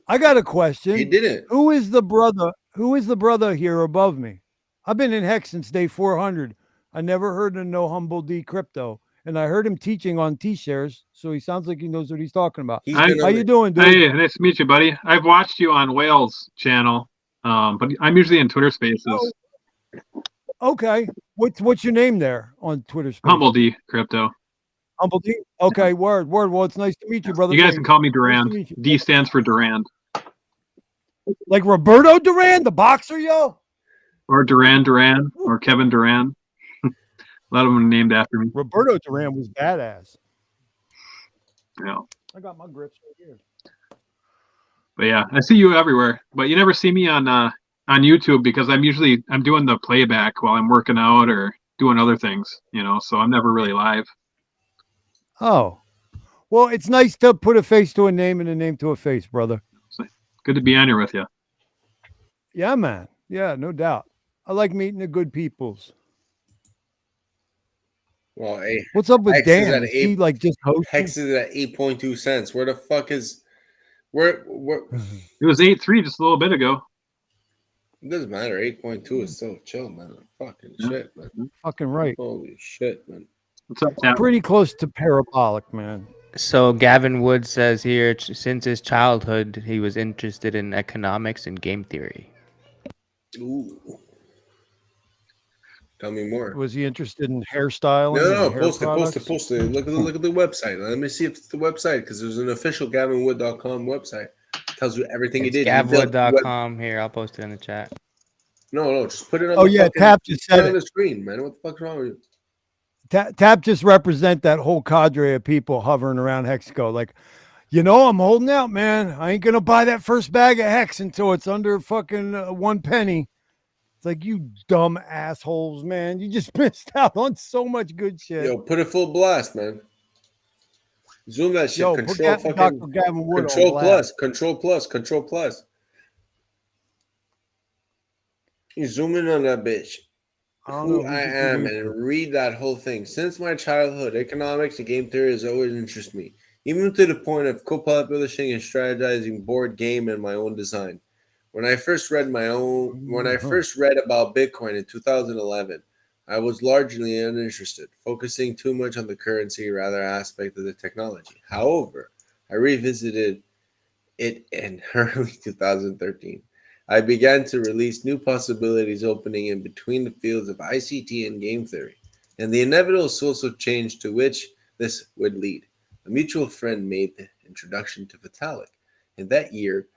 I got a question. He didn't. Who is the brother? Who is the brother here above me? I've been in Hex since day 400. I never heard of no Humble D crypto, and I heard him teaching on T-shares, so he sounds like he knows what he's talking about. He's How been How on you the- doing, dude? Hey, nice to meet you, buddy. I've watched you on Whale's channel, but I'm usually in Twitter Spaces. Oh, okay. What's your name there on Twitter Spaces? Humble D Crypto. Humble D. Okay, word. Well, it's nice to meet you, brother. You guys can call me Nice to Durand. meet you. D stands for Durand. Like Roberto Duran, the boxer, yo. Or Duran, or Kevin Durand. A lot of them are named after me. Roberto Duran was badass. Yeah. I got my grips right here. But yeah, I see you everywhere. But you never see me on YouTube because I'm doing the playback while I'm working out or doing other things, so I'm never really live. Oh, well, it's nice to put a face to a name and a name to a face, brother. Good to be on here with you. Yeah, man. Yeah, no doubt. I like meeting the good peoples. Well, hey, What's up with Hex is Dan? at Is he like just hosting? Hex is at 8.2 cents. Where the fuck is where It was 8.3 just a little bit ago. It doesn't matter. 8.2 is still chill, man. Fucking shit, man. Fucking right. Holy shit, man. What's up, Tap? Pretty close to parabolic, man. So Gavin Wood says here, since his childhood, he was interested in economics and game theory. Ooh. Tell me more. Was he interested in hairstyling? No, and hair post products? it. Look at the website. Let me see if it's the website, because there's an official GavinWood.com website. Tells you everything he It's did. gavwood.com. Here, I'll post it in the chat. No, just put it on. Oh the yeah, fucking, Tap just put it said on it. the screen, man. What the fuck's wrong with you? Tap just represent that whole cadre of people hovering around Hexaco. Like, you know, I'm holding out, man. I ain't gonna buy that first bag of Hex until it's under fucking 1 penny. It's like, you dumb assholes, man. You just missed out on so much good shit. Yo, put it full blast, man. Zoom that shit. Yo, Control put fucking. Dr. Gavin Wood on Control blast. plus. Control plus. You zoom in on that bitch. I don't Who know, I who's the am producer? and read that whole thing. Since my childhood, economics and game theory has always interested me, even to the point of co-publishing and strategizing board game and my own design. When I first read about Bitcoin in 2011, I was largely uninterested, focusing too much on the currency rather aspect of the technology. However, I revisited it in early 2013. I began to release new possibilities opening in between the fields of ICT and game theory, and the inevitable social change to which this would lead. A mutual friend made the introduction to Vitalik. In that year,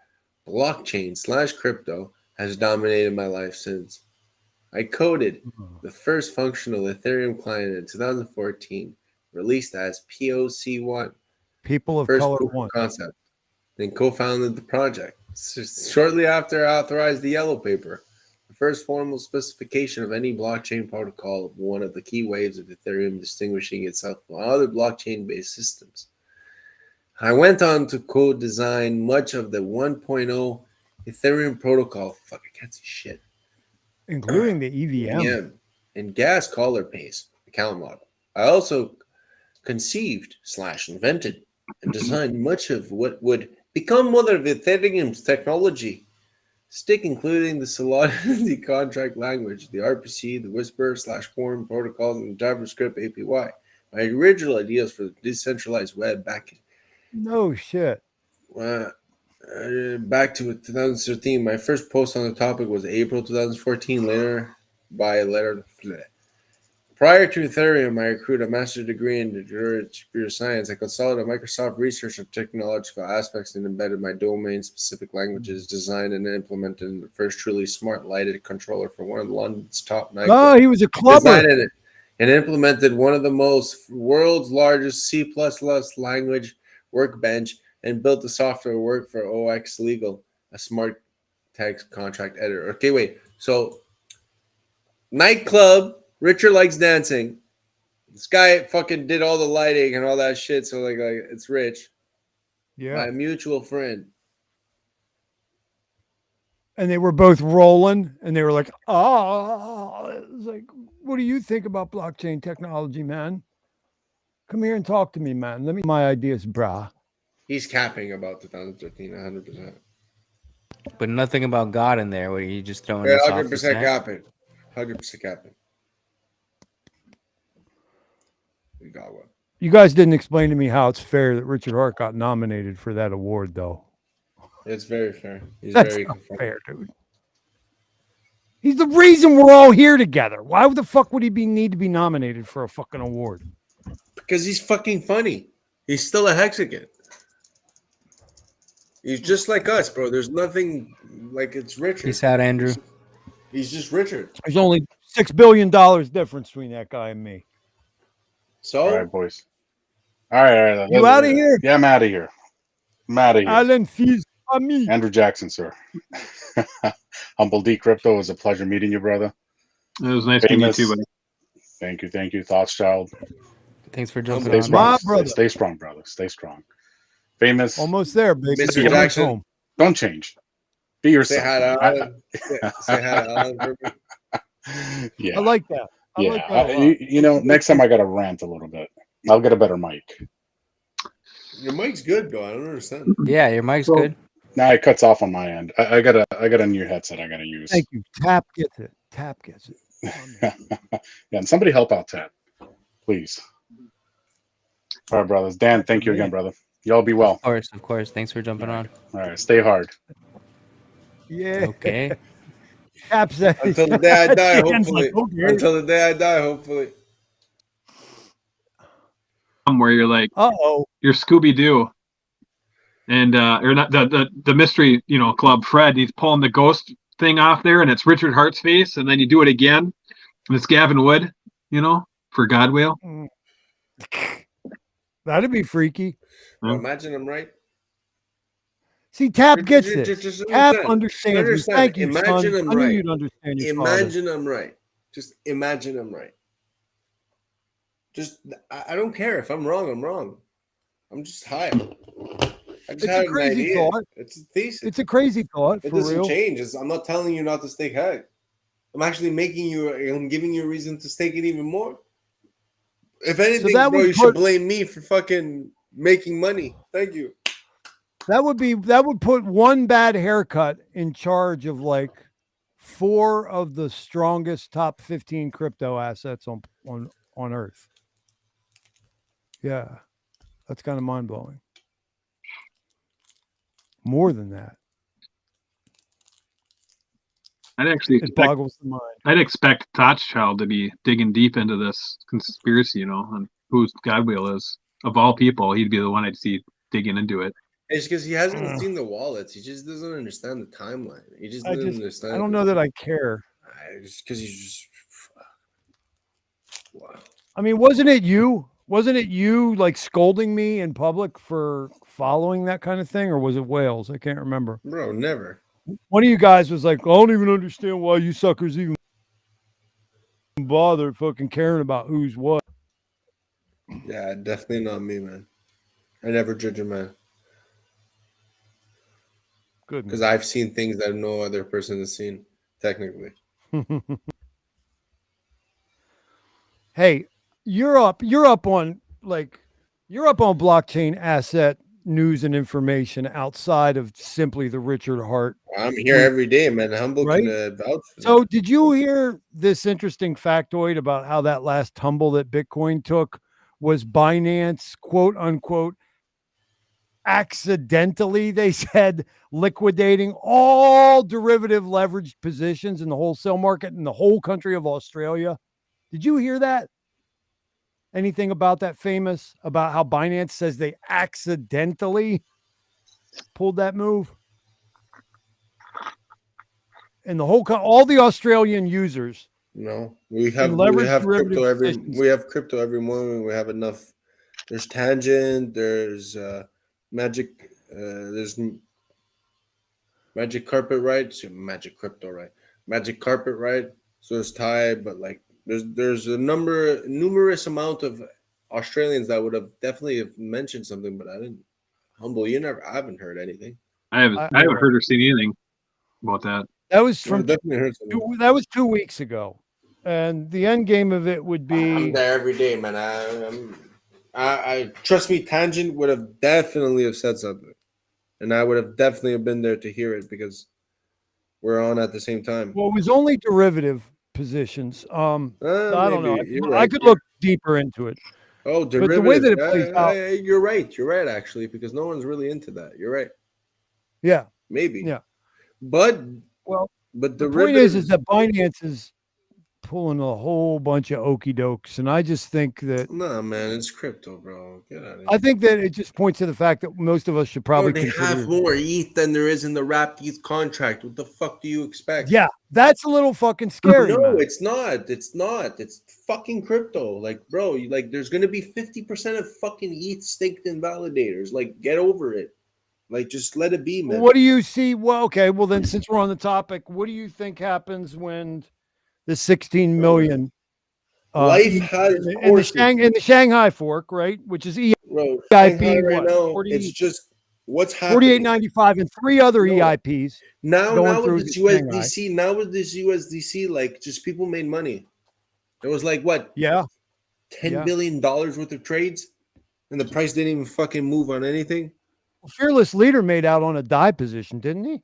blockchain/crypto has dominated my life since. I coded the first functional Ethereum client in 2014, released as POC1, People of first color proof one. of concept, then co-founded the project. Shortly after, I authorized the yellow paper, the first formal specification of any blockchain protocol of one of the key waves of Ethereum distinguishing itself from other blockchain-based systems. I went on to co-design much of the 1.0 Ethereum protocol. Fuck, I can't see shit. Including the EVM. And gas collar pays account model. I also conceived/invented and designed much of what would become one of Ethereum's technology stick, including the Solidity contract language, the RPC, the Whisper/Form protocols, and JavaScript API. My original ideas for the decentralized web back No shit. back to 2013. My first post on the topic was April 2014. Later, by a letter. Prior to Ethereum, I accrued a master's degree in computer science. I consolidated Microsoft research on technological aspects and embedded my domain-specific languages, designed and implemented the first truly smart lighted controller for one of London's top nightclubs. Oh, he was a clubber. Designed it and implemented one of the world's largest C++ language workbench, and built the software work for OX Legal, a smart text contract editor. Okay, wait. So, nightclub. Richard likes dancing. This guy fucking did all the lighting and all that shit. So like it's Rich. Yeah. My mutual friend. And they were both rolling, and they were like, "Oh, it's like, what do you think about blockchain technology, man? Come here and talk to me, man. Let me my ideas, brah." He's capping about 2013, 100%. But nothing about God in there. Where you just throwing Yeah, this off the 100% net? capping. 100% capping. We got one. You guys didn't explain to me how it's fair that Richard Hart got nominated for that award, though. It's very fair. He's That's very not conform. fair, dude. He's the reason we're all here together. Why the fuck would he need to be nominated for a fucking award? Because he's fucking funny. He's still a Hexagon. He's just like us, bro. There's nothing like it's Richard. Peace out, Andrew. He's just Richard. There's only $6 billion difference between that guy and me. So, All right, boys. All right. You out of here? Yeah, I'm out of here. Alan Fils Ami. Andrew Jackson, sir. Humble D Crypto, it was a pleasure meeting you, brother. It was nice meeting you too, buddy. Thank you. Thoughts, child. Thanks for jumping Stay on. strong, My brother. Stay strong, brother. Stay strong. Famous. Almost there, baby. Mr. Almost Jackson. home. Don't change. Be yourself. say hi to Alan. Say hi to Alan for me. Yeah. I like that. I like that a lot. You know, next time I got to rant a little bit. I'll get a better mic. Your mic's good, though. I don't understand. Yeah, your mic's good. Now it cuts off on my end. I got a new headset I gotta use. Thank you. Tap gets it. Tap gets it. Yeah, and somebody help out Ted, please. All right, brothers. Dan, thank you again, brother. Y'all be well. Of course. Thanks for jumping on. All right, stay hard. Yeah. Okay. Tap says, Until the day I die, Dan's hopefully. like, okay. Until the day I die, hopefully. Where you're like, Uh-oh. you're Scooby Doo, and or not the mystery, club. Fred, he's pulling the ghost thing off there, and it's Richard Hart's face, and then you do it again, and it's Gavin Wood, for Godwhale. That'd be freaky. Well, imagine I'm right. See, Tap gets it. Just Tap understand. understands. Understand. Thank you, Imagine son. I'm I knew right. you'd understand your Imagine I'm right. Just imagine I'm right. Just I don't care if I'm wrong. I'm wrong. I'm just high. I just It's had a crazy an idea. thought. It's a thesis. It's a crazy thought. It For doesn't real. change. I'm not telling you not to stake high. I'm actually I'm giving you a reason to stake it even more. If anything, that bro, would you should blame me for fucking making money. Thank you. That would put one bad haircut in charge of like 4 of the strongest top 15 crypto assets on Earth. Yeah, that's kind of mind blowing. More than that, it boggles the mind. I'd expect Tochchild to be digging deep into this conspiracy, and who Godwhale is. Of all people, he'd be the one I'd see digging into it. It's because he hasn't seen the wallets. He just doesn't understand the timeline. He just doesn't understand. I don't know that I care. Just because he's just wow. I mean, wasn't it you? Wasn't it you like scolding me in public for following that kind of thing, or was it Wales? I can't remember. Bro, never. One of you guys was like, I don't even understand why you suckers even bother fucking caring about who's what. Yeah, definitely not me, man. I never judge a man. Good. Because I've seen things that no other person has seen, technically. Hey, you're up on blockchain asset news and information outside of simply the Richard Hart. I'm here every day, man. Humble right? can vouch for So that. did you hear this interesting factoid about how that last tumble that Bitcoin took was Binance, quote unquote, accidentally, they said, liquidating all derivative leveraged positions in the wholesale market in the whole country of Australia? Did you hear that? Anything about that famous, about how Binance says they accidentally pulled that move? And the whole, all the Australian users. No, we have crypto every morning. We have enough. There's Tangent. There's Magic. There's Magic Carpet, right? So Magic Crypto, right? Magic Carpet, right? So there's Tide, but like there's a numerous amount of Australians that would have definitely have mentioned something, but I didn't. Humble, I haven't heard anything. I haven't heard or seen anything about that. That was from definitely heard something. That was 2 weeks ago, and the end game of it would be. I'm there every day, man. I trust me. Tangent would have definitely have said something, and I would have definitely have been there to hear it because we're on at the same time. Well, it was only derivative positions. I don't know. Right. I could look deeper into it. Oh, derivative. But the way that it plays out, you're right. You're right, actually, because no one's really into that. You're right. Yeah. Maybe. Yeah. But the point is that Binance is pulling a whole bunch of okey dokes, and I just think that man, it's crypto, bro. Get out of here. I think that it just points to the fact that most of us should probably. They have more ETH than there is in the wrapped ETH contract. What the fuck do you expect? Yeah, that's a little fucking scary. No, man. it's not. It's not. It's fucking crypto. Like, bro, there's gonna be 50% of fucking ETH staked in validators. Like, get over it. Like, just let it be, man. What do you see? Well, okay. Well, then, since we're on the topic, what do you think happens when the 16 million life has in the Shanghai fork, right? Which is EIP right now, it's just what's happening. 48.95 and 3 other EIPs. Now with this USDC, like just people made money. There was like what? Yeah. $10 billion worth of trades, and the price didn't even fucking move on anything. Fearless Leader made out on a die position, didn't he?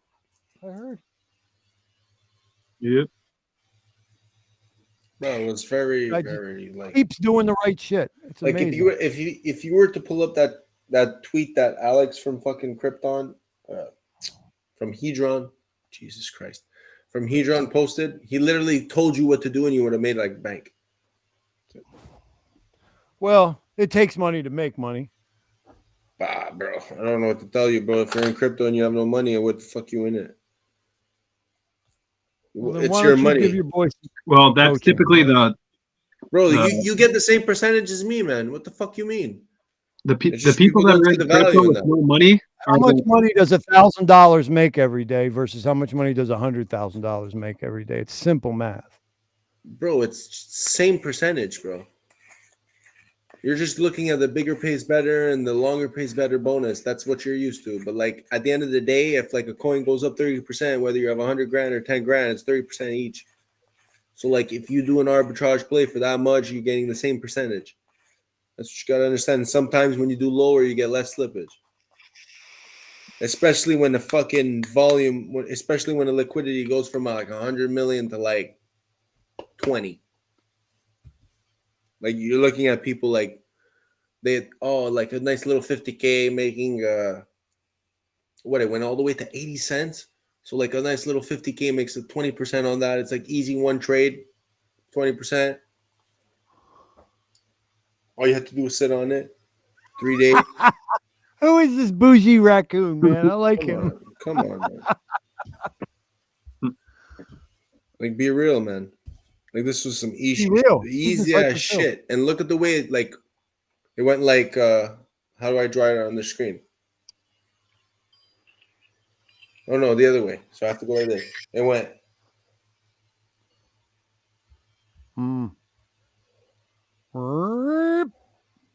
I heard. Yep. Bro, it was very, I very like keeps doing the right shit. It's like amazing. if you were to pull up that tweet that Alex from fucking Krypton, from HEDRON, Jesus Christ, from HEDRON posted, he literally told you what to do and you would have made like bank. Well, it takes money to make money. Bah, bro, I don't know what to tell you, bro. If you're in crypto and you have no money, what the fuck you in it? Well, It's your money. Give your boy Well, that's coaching. typically the you get the same percentage as me, man. What the fuck you mean? the It's just people that don't are see in the value crypto in with that. no money. How much money does $1,000 make every day versus how much money does $100,000 make every day? It's simple math. Bro, it's same percentage, bro. You're just looking at the bigger pays better and the longer pays better bonus. That's what you're used to. But like at the end of the day, if like a coin goes up 30%, whether you have 100 grand or 10 grand, it's 30% each. So like if you do an arbitrage play for that much, you're getting the same percentage. That's what you got to understand. Sometimes when you do lower, you get less slippage. Especially when the fucking volume, especially when the liquidity goes from like 100 million to like 20. Like you're looking at people like like a nice little 50K making what it went all the way to 80 cents. So like a nice little 50K makes a 20% on that. It's like easy one trade, 20%. All you have to do is sit on it 3 days. Who is this bougie raccoon, man? I like him. Come on, man. Like be real, man. Like this was some easy ass shit. And look at the way it went like how do I draw it on the screen? Oh no, the other way. So I have to go like this. It went.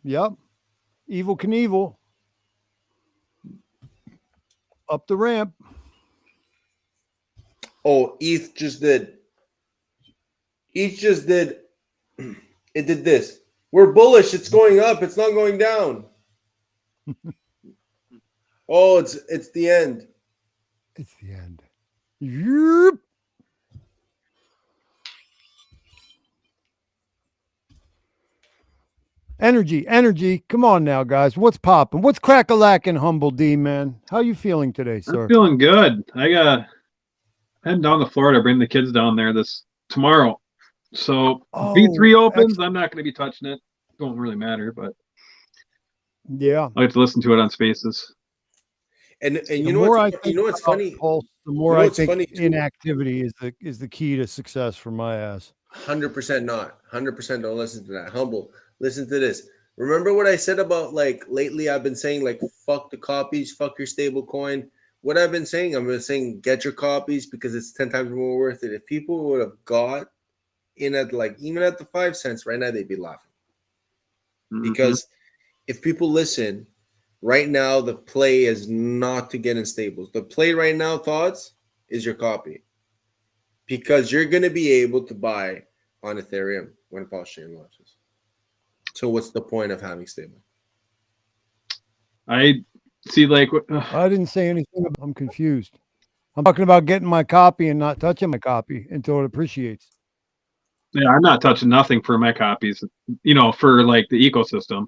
Yep. Evil Knievel. Up the ramp. Oh, ETH just did. ETH just did. It did this. We're bullish. It's going up. It's not going down. Oh, it's the end. It's the end. Yep. Energy. Come on now, guys. What's popping? What's crack-a-lacking, Humble D, man? How you feeling today, sir? I'm feeling good. Heading down to Florida, bring the kids down there tomorrow. So V3 opens. I'm not going to be touching it. Don't really matter, but yeah, I have to listen to it on Spaces. And you know what's funny? Pulse, the more I think inactivity is the key to success for my ass. 100% not. 100% don't listen to that. Humble. Listen to this. Remember what I said about like lately I've been saying like fuck the copies, fuck your stable coin. What I've been saying get your copies because it's 10 times more worth it. If people would have got in at like even at the 5 cents right now, they'd be laughing. Mm-hmm. Because if people listen, right now the play is not to get in stables. The play right now, thoughts, is your copy. Because you're gonna be able to buy on Ethereum when PULSECHAIN launches. So what's the point of having stable? I see, like I didn't say anything. I'm confused. I'm talking about getting my copy and not touching my copy until it appreciates. Yeah, I'm not touching nothing for my copies. For like the ecosystem.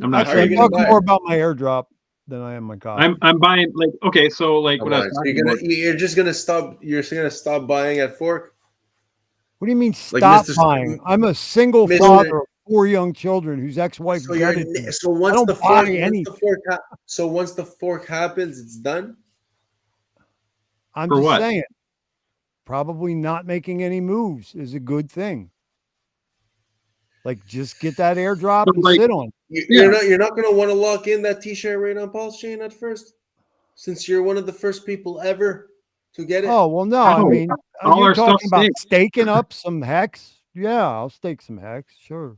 I'm not. I'm talking more about my airdrop than I am my copy. I'm buying like okay, so like you're just gonna stop. You're gonna stop buying at fork. What do you mean stop buying? I'm a single father of 4 young children whose ex-wife gutted me. So once the fork happens, it's done. I'm just saying, probably not making any moves is a good thing. Like, just get that airdrop and sit on. You're not going to want to lock in that T-shirt rate on PULSECHAIN at first, since you're one of the first people ever to get it. Oh well, no. I mean, you're talking about staking up some hex. Yeah, I'll stake some hex. Sure.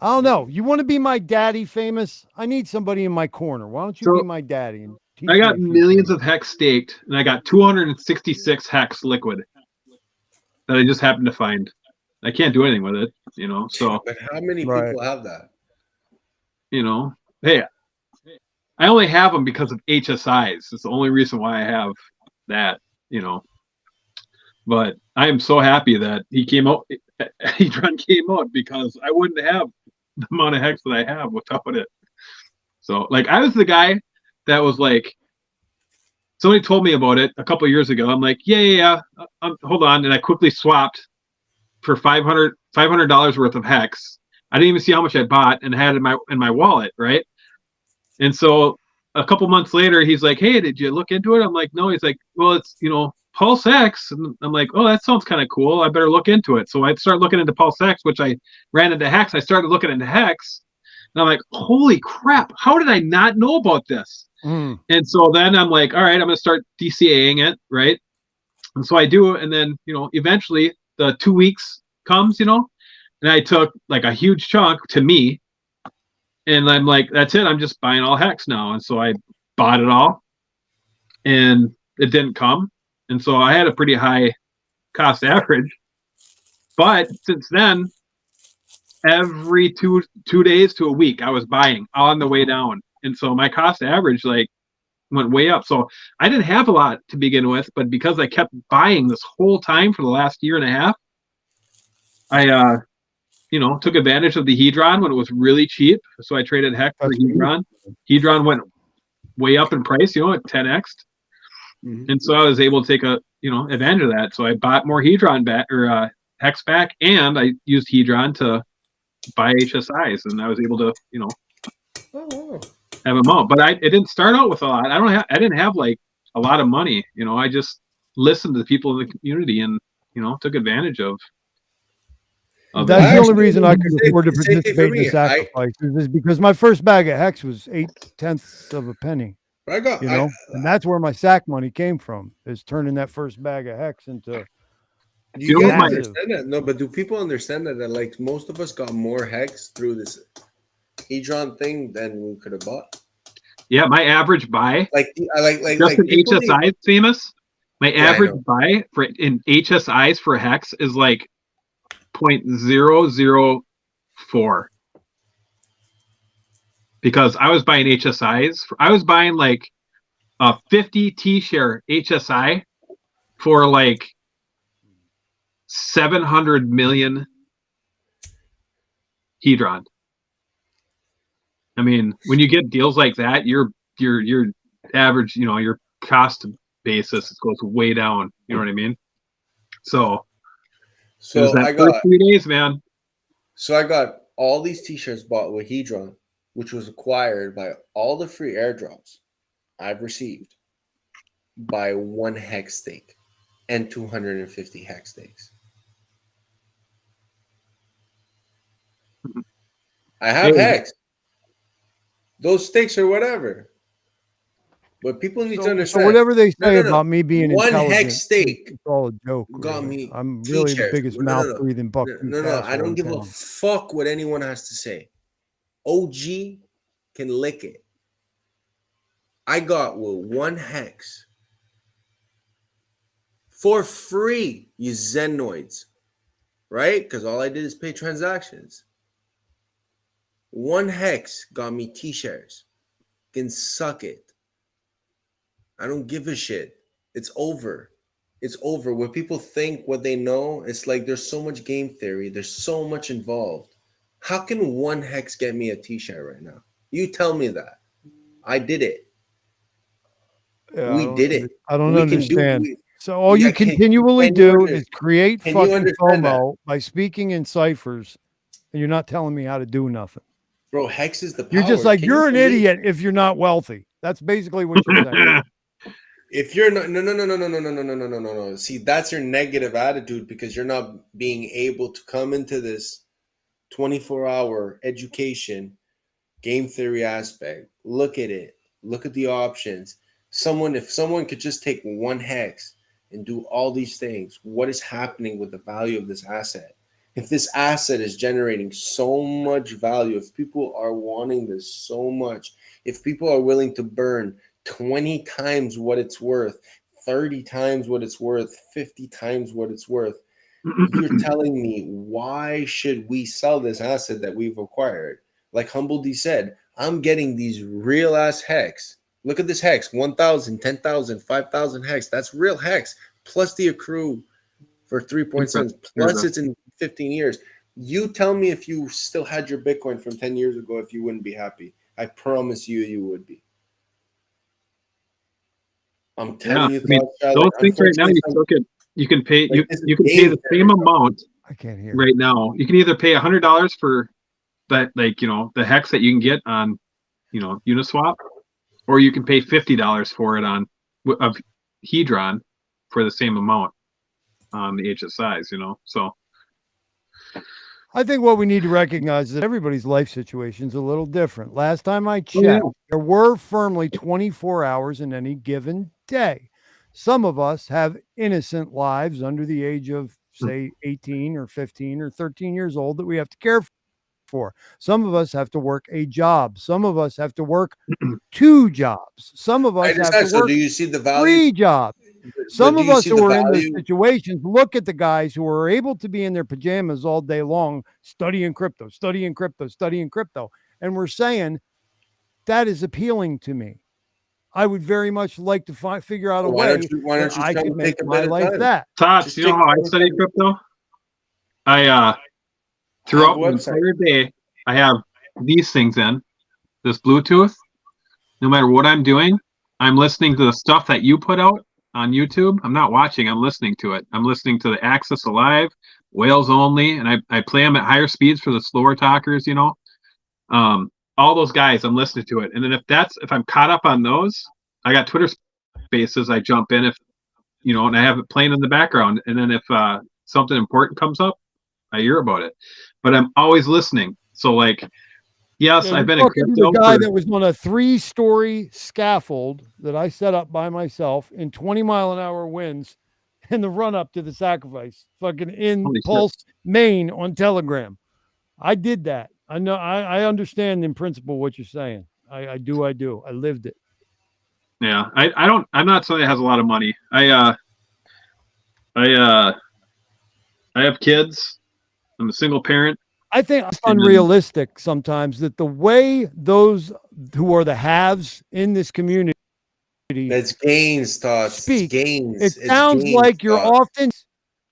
I don't know. You want to be my daddy, famous? I need somebody in my corner. Why don't you be my daddy? And I got millions of hex staked, and I got 266 hex liquid that I just happened to find. I can't do anything with it, So, but how many people have that? hey, I only have them because of HSIs. It's the only reason why I have that, But I am so happy that he came out. HEDRON came out because I wouldn't have the amount of hex that I have without it. So, like, I was the guy that was like, somebody told me about it a couple of years ago. I'm like, yeah. Hold on, and I quickly swapped for $500 worth of hex. I didn't even see how much I bought, and had it in my wallet, right? And so a couple months later, he's like, hey, did you look into it? I'm like, no. He's like, well, it's PulseX. And I'm like, oh, that sounds kind of cool. I better look into it. So I started looking into PulseX, which I ran into hex. I started looking into hex, and I'm like, holy crap, how did I not know about this? And so then I'm like, all right, I'm going to start DCAing it, right? And so I do, and then, eventually the 2 weeks comes, and I took like a huge chunk to me, and I'm like, that's it, I'm just buying all hex now. And so I bought it all, and it didn't come. And so I had a pretty high cost average. But since then, every two days to a week, I was buying on the way down. And so my cost average like went way up. So I didn't have a lot to begin with, but because I kept buying this whole time for the last year and a half, I took advantage of the HEDRON when it was really cheap. So I traded hex for HEDRON. HEDRON went way up in price, at 10x. And so I was able to take advantage of that. So I bought more HEDRON back, or hex back, and I used HEDRON to buy HSIs, and I was able to, have them out. But it didn't start out with a lot. I didn't have like a lot of money. I just listened to the people in the community and took advantage of. That's the only reason I could afford to participate in the sacrifices, is because my first bag of hex was 0.8 of a penny. And that's where my sack money came from, is turning that first bag of hex into. Do you guys understand that? No, but do people understand that like most of us got more hex through this HEDRON thing than we could have bought? Yeah, my average buy, like just in HSIs, famous. My average buy in HSIs for hex is like 0.004. Because I was buying HSIs. I was buying like a 50 T-share HSI for like 700 million HEDRON. I mean, when you get deals like that, your average, your cost basis goes way down. You know what I mean? So I got 3 days, man. So I got all these T-shirts bought with HEDRON, which was acquired by all the free airdrops I've received by 1 hex stake and 250 hex stakes. I have hex. Those stakes or whatever. But people need to understand. So whatever they say about me being 1 intelligent, hex stake, it's all a joke. got Really. me. I'm really the biggest mouth breathing buck. No, I don't give a fuck what anyone has to say. OG can lick it. I got 1 hex for free, you Zenoids, right? Because all I did is pay transactions. 1 hex got me T-shares. Can suck it. I don't give a shit. It's over. It's over. When people think what they know, it's like there's so much game theory. There's so much involved. How can 1 hex get me a T-share right now? You tell me that. I did it. Yeah, we did it. I don't understand. So all you continually do is create fucking FOMO by speaking in ciphers, and you're not telling me how to do nothing. Bro, hex is the power. You're just like, you're an idiot if you're not wealthy. That's basically what you're saying. If you're not, no. See, that's your negative attitude because you're not being able to come into this 24-hour education, game theory aspect. Look at it. Look at the options. If someone could just take 1 hex and do all these things, what is happening with the value of this asset? If this asset is generating so much value, if people are wanting this so much, if people are willing to burn 20 times what it's worth, 30 times what it's worth, 50 times what it's worth, you're telling me, why should we sell this asset that we've acquired? Like Humble D said, I'm getting these real ass hex. Look at this hex, 1,000, 10,000, 5,000 hex. That's real hex, plus the accrue for 3.7, plus it's in 15 years. You tell me if you still had your Bitcoin from 10 years ago, if you wouldn't be happy. I promise you, you would be. I'm telling you, those things right now, you can pay the same amount. I can't hear right now. You can either pay $100 for that, like, you know, the hex that you can get on, you know, Uniswap, or you can pay $50 for it on of HEDRON for the same amount on the HSIs, you know. So I think what we need to recognize is that everybody's life situation is a little different. Last time I checked, there were firmly 24 hours in any given day. Some of us have innocent lives under the age of, say, 18 or 15 or 13 years old that we have to care for. Some of us have to work a job. Some of us have to work 2 jobs. Some of us have to work do you see the value? 3 jobs. Some of us who are in those situations look at the guys who are able to be in their pajamas all day long, studying crypto, studying crypto, studying crypto. And we're saying that is appealing to me. I would very much like to figure out a way that I could make my life that. Todd, you know how I study crypto? I throughout the entire day, I have these things in, this Bluetooth. No matter what I'm doing, I'm listening to the stuff that you put out on YouTube. I'm not watching, I'm listening to it. I'm listening to the Access Alive, Whales Only, and I play them at higher speeds for the slower talkers, you know. All those guys, I'm listening to it. And then if I'm caught up on those, I got Twitter Spaces, I jump in, if you know, and I have it playing in the background. And then if something important comes up, I hear about it. But I'm always listening. So, like, yes, I've been in crypto. The guy that was on a 3-story scaffold that I set up by myself in 20-mile-an-hour winds in the run-up to the sacrifice, fucking in Pulse, Maine on Telegram. I did that. I know. I understand in principle what you're saying. I do. I lived it. Yeah, I'm not somebody that has a lot of money. I have kids. I'm a single parent. I think it's unrealistic sometimes that the way those who are the haves in this community that's gains, thoughts, speak, gains. It sounds like you're often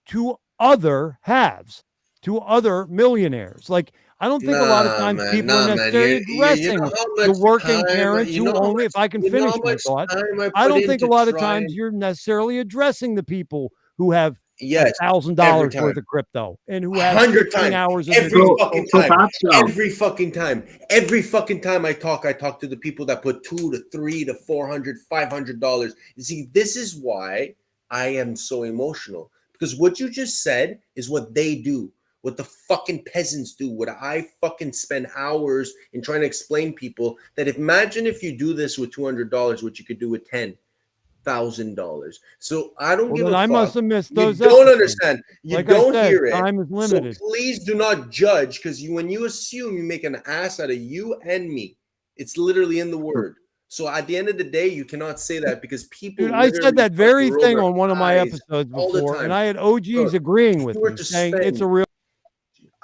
to other haves, to other millionaires. Like, I don't think a lot of times people are necessarily addressing the working parents who only, if I can finish my thought, I don't think a lot of times you're necessarily addressing the people who have $1,000 worth of crypto and who have 15 hours of every fucking time I talk to the people that put $200 to $300 to $400, $500. You see, this is why I am so emotional, because what you just said is what they do, what the fucking peasants do, what I fucking spend hours in trying to explain people that imagine if you do this with $200, what you could do with $10,000. So I don't give a fuck. I must have missed those. You don't understand. You like don't I said, hear it. Time is limited. So please do not judge, because when you assume, you make an ass out of you and me. It's literally in the word. So at the end of the day, you cannot say that, because people. Dude, I said that very thing on one of my episodes before, and I had OGs agreeing with me, saying it's a real.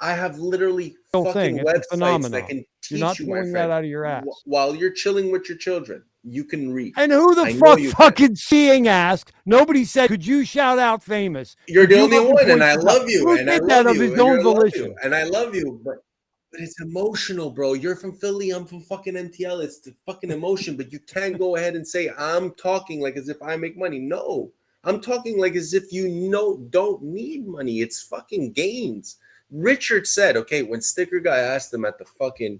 I have literally fucking websites that can teach you, my friend, that out of your ass while you're chilling with your children. You can read. And who the fuck fucking seeing asked? Nobody said, could you shout out famous? You're the only one, and I love you. Who did that of his own volition? And I love you, but it's emotional, bro. You're from Philly. I'm from fucking MTL. It's the fucking emotion, but you can't go ahead and say, I'm talking like as if I make money. No, I'm talking like as if don't need money. It's fucking gains. Richard said, okay, when Sticker Guy asked him at the fucking,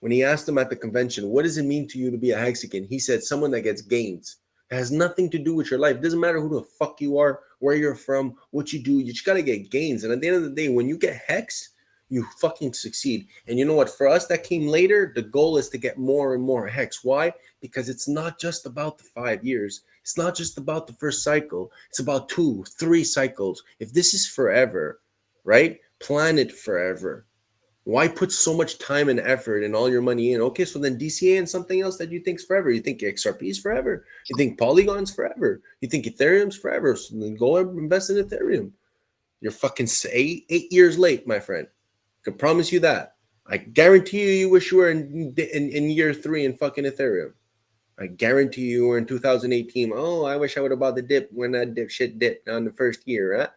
when he asked him at the convention, what does it mean to you to be a Mexican? He said, someone that gets gains. It has nothing to do with your life. It doesn't matter who the fuck you are, where you're from, what you do. You just got to get gains. And at the end of the day, when you get hex, you fucking succeed. And you know what? For us, that came later. The goal is to get more and more hex. Why? Because it's not just about the 5 years. It's not just about the first cycle. It's about 2, 3 cycles. If this is forever, right? Plan it forever. Why put so much time and effort and all your money in? Okay, so then DCA and something else that you think is forever. You think XRP is forever. You think Polygon's forever. You think Ethereum's forever. So then go and invest in Ethereum. You're fucking 8 years late, my friend. I can promise you that. I guarantee you wish you were in year 3 in fucking Ethereum. I guarantee you were in 2018. Oh, I wish I would have bought the dip when that shit dipped on the first year, huh?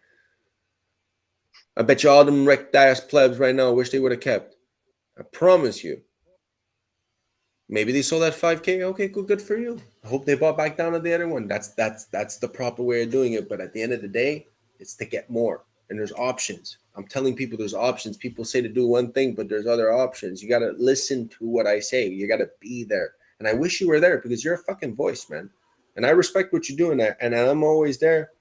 I bet you all them wrecked ass plebs right now wish they would have kept. I promise you. Maybe they sold at 5K. Okay, cool, good for you. I hope they bought back down to the other one. That's the proper way of doing it. But at the end of the day, it's to get more. And there's options. I'm telling people there's options. People say to do one thing, but there's other options. You got to listen to what I say. You got to be there. And I wish you were there because you're a fucking voice, man. And I respect what you're doing. And I'm always there.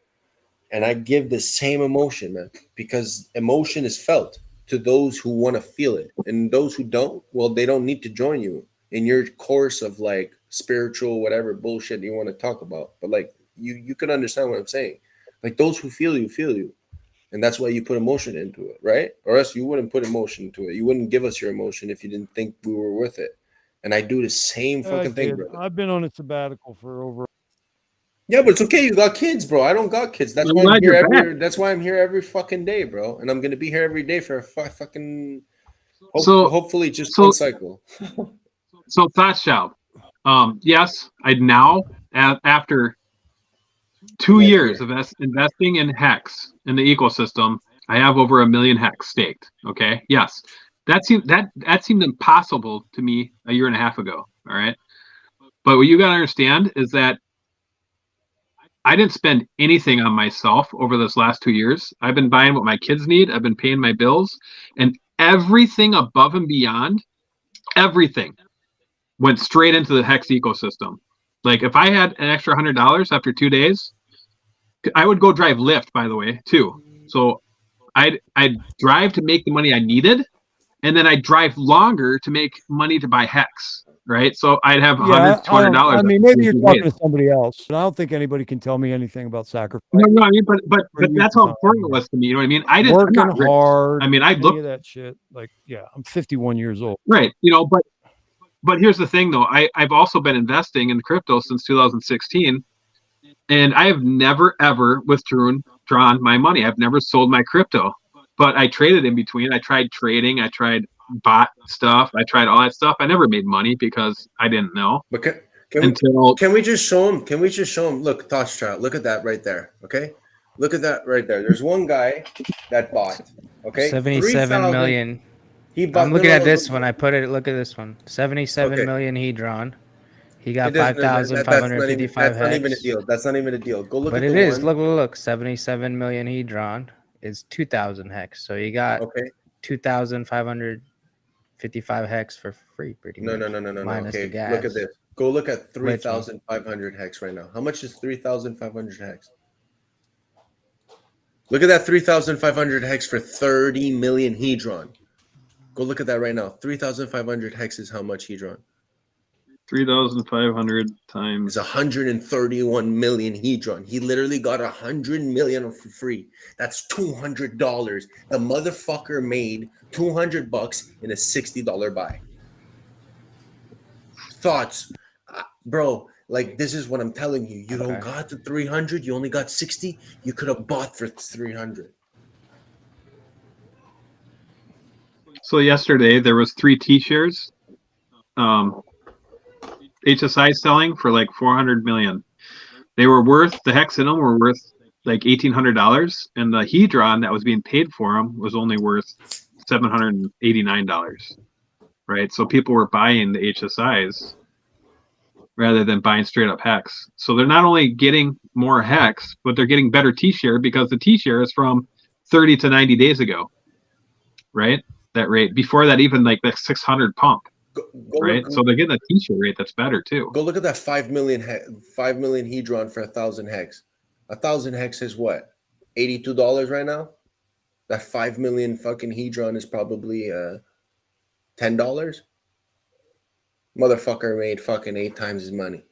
And I give the same emotion, man, because emotion is felt to those who want to feel it. And those who don't, well, they don't need to join you in your course of like spiritual, whatever bullshit you want to talk about. But like, you can understand what I'm saying. Like those who feel you. And that's why you put emotion into it, right? Or else you wouldn't put emotion into it. You wouldn't give us your emotion if you didn't think we were worth it. And I do the same fucking thing, brother. I've been on a sabbatical for over. Yeah, but it's okay. You got kids, bro. I don't got kids. That's why I'm here that's why I'm here every fucking day, bro. And I'm gonna be here every day for a fucking hopefully just one cycle. So thoughts, Shao. Yes, I'd now after 2 years of investing in HEX in the ecosystem, I have over 1 million HEX staked. Okay. Yes. That seemed impossible to me a year and a half ago. All right. But what you gotta understand is that I didn't spend anything on myself over this last 2 years. I've been buying what my kids need. I've been paying my bills, and everything above and beyond, everything went straight into the HEX ecosystem. Like if I had an extra $100 after 2 days, I would go drive Lyft, by the way, too. So I'd drive to make the money I needed, and then I'd drive longer to make money to buy HEX. Right, so I'd have $100, $200. I mean, maybe you're talking to somebody else, but I don't think anybody can tell me anything about sacrifice. No, I mean, but that's how important it was to me. You know what I mean? I didn't working hard. I mean, I looked at that shit. Like, yeah, I'm 51 years old. Right, but here's the thing, though. I've also been investing in crypto since 2016, and I have never ever drawn my money. I've never sold my crypto, but I traded in between. I tried trading. I tried bought stuff. I tried all that stuff. I never made money because I didn't know. But can we just show him? Can we just show him? Look, Tosh Child, look at that right there. Okay, look at that right there. There's one guy that bought. Okay, 77 million. He bought. I'm looking at this one. I put it. Look at this one. 77 million HEDRON. He got 5,555 hex. That's not even a deal. That's not even a deal. Go look. But at it is. Look. 77 million HEDRON is 2,000 hex. So you got 2,555 hex for free, pretty much. No. Minus the gas. Look at this. Go look at 3,500 hex right now. How much is 3,500 hex? Look at that 3,500 hex for 30 million HEDRON. Go look at that right now. 3,500 hex is how much HEDRON? 3,500 times is 131 million HEDRON. He literally got 100 million for free. That's $200. The motherfucker made $200 in a $60 buy. Thoughts, bro? Like, this is what I'm telling you. You don't got the 300. You only got 60. You could have bought for 300. So yesterday there was 3 T-shares. HSI selling for like 400 million. They were worth, the hex in them were worth like $1,800, and the HEDRON that was being paid for them was only worth $789. Right, so people were buying the HSIs rather than buying straight up hex. So they're not only getting more hex, but they're getting better T-share because the T-share is from 30 to 90 days ago. Right, that rate before that, even like the 600 pump. Go right, so they're getting a T-share rate that's better too. Go look at that 5 million HEDRON for 1,000 hex. 1,000 hex is what, $82 right now? That 5 million fucking HEDRON is probably $10. Motherfucker made fucking 8 times his money.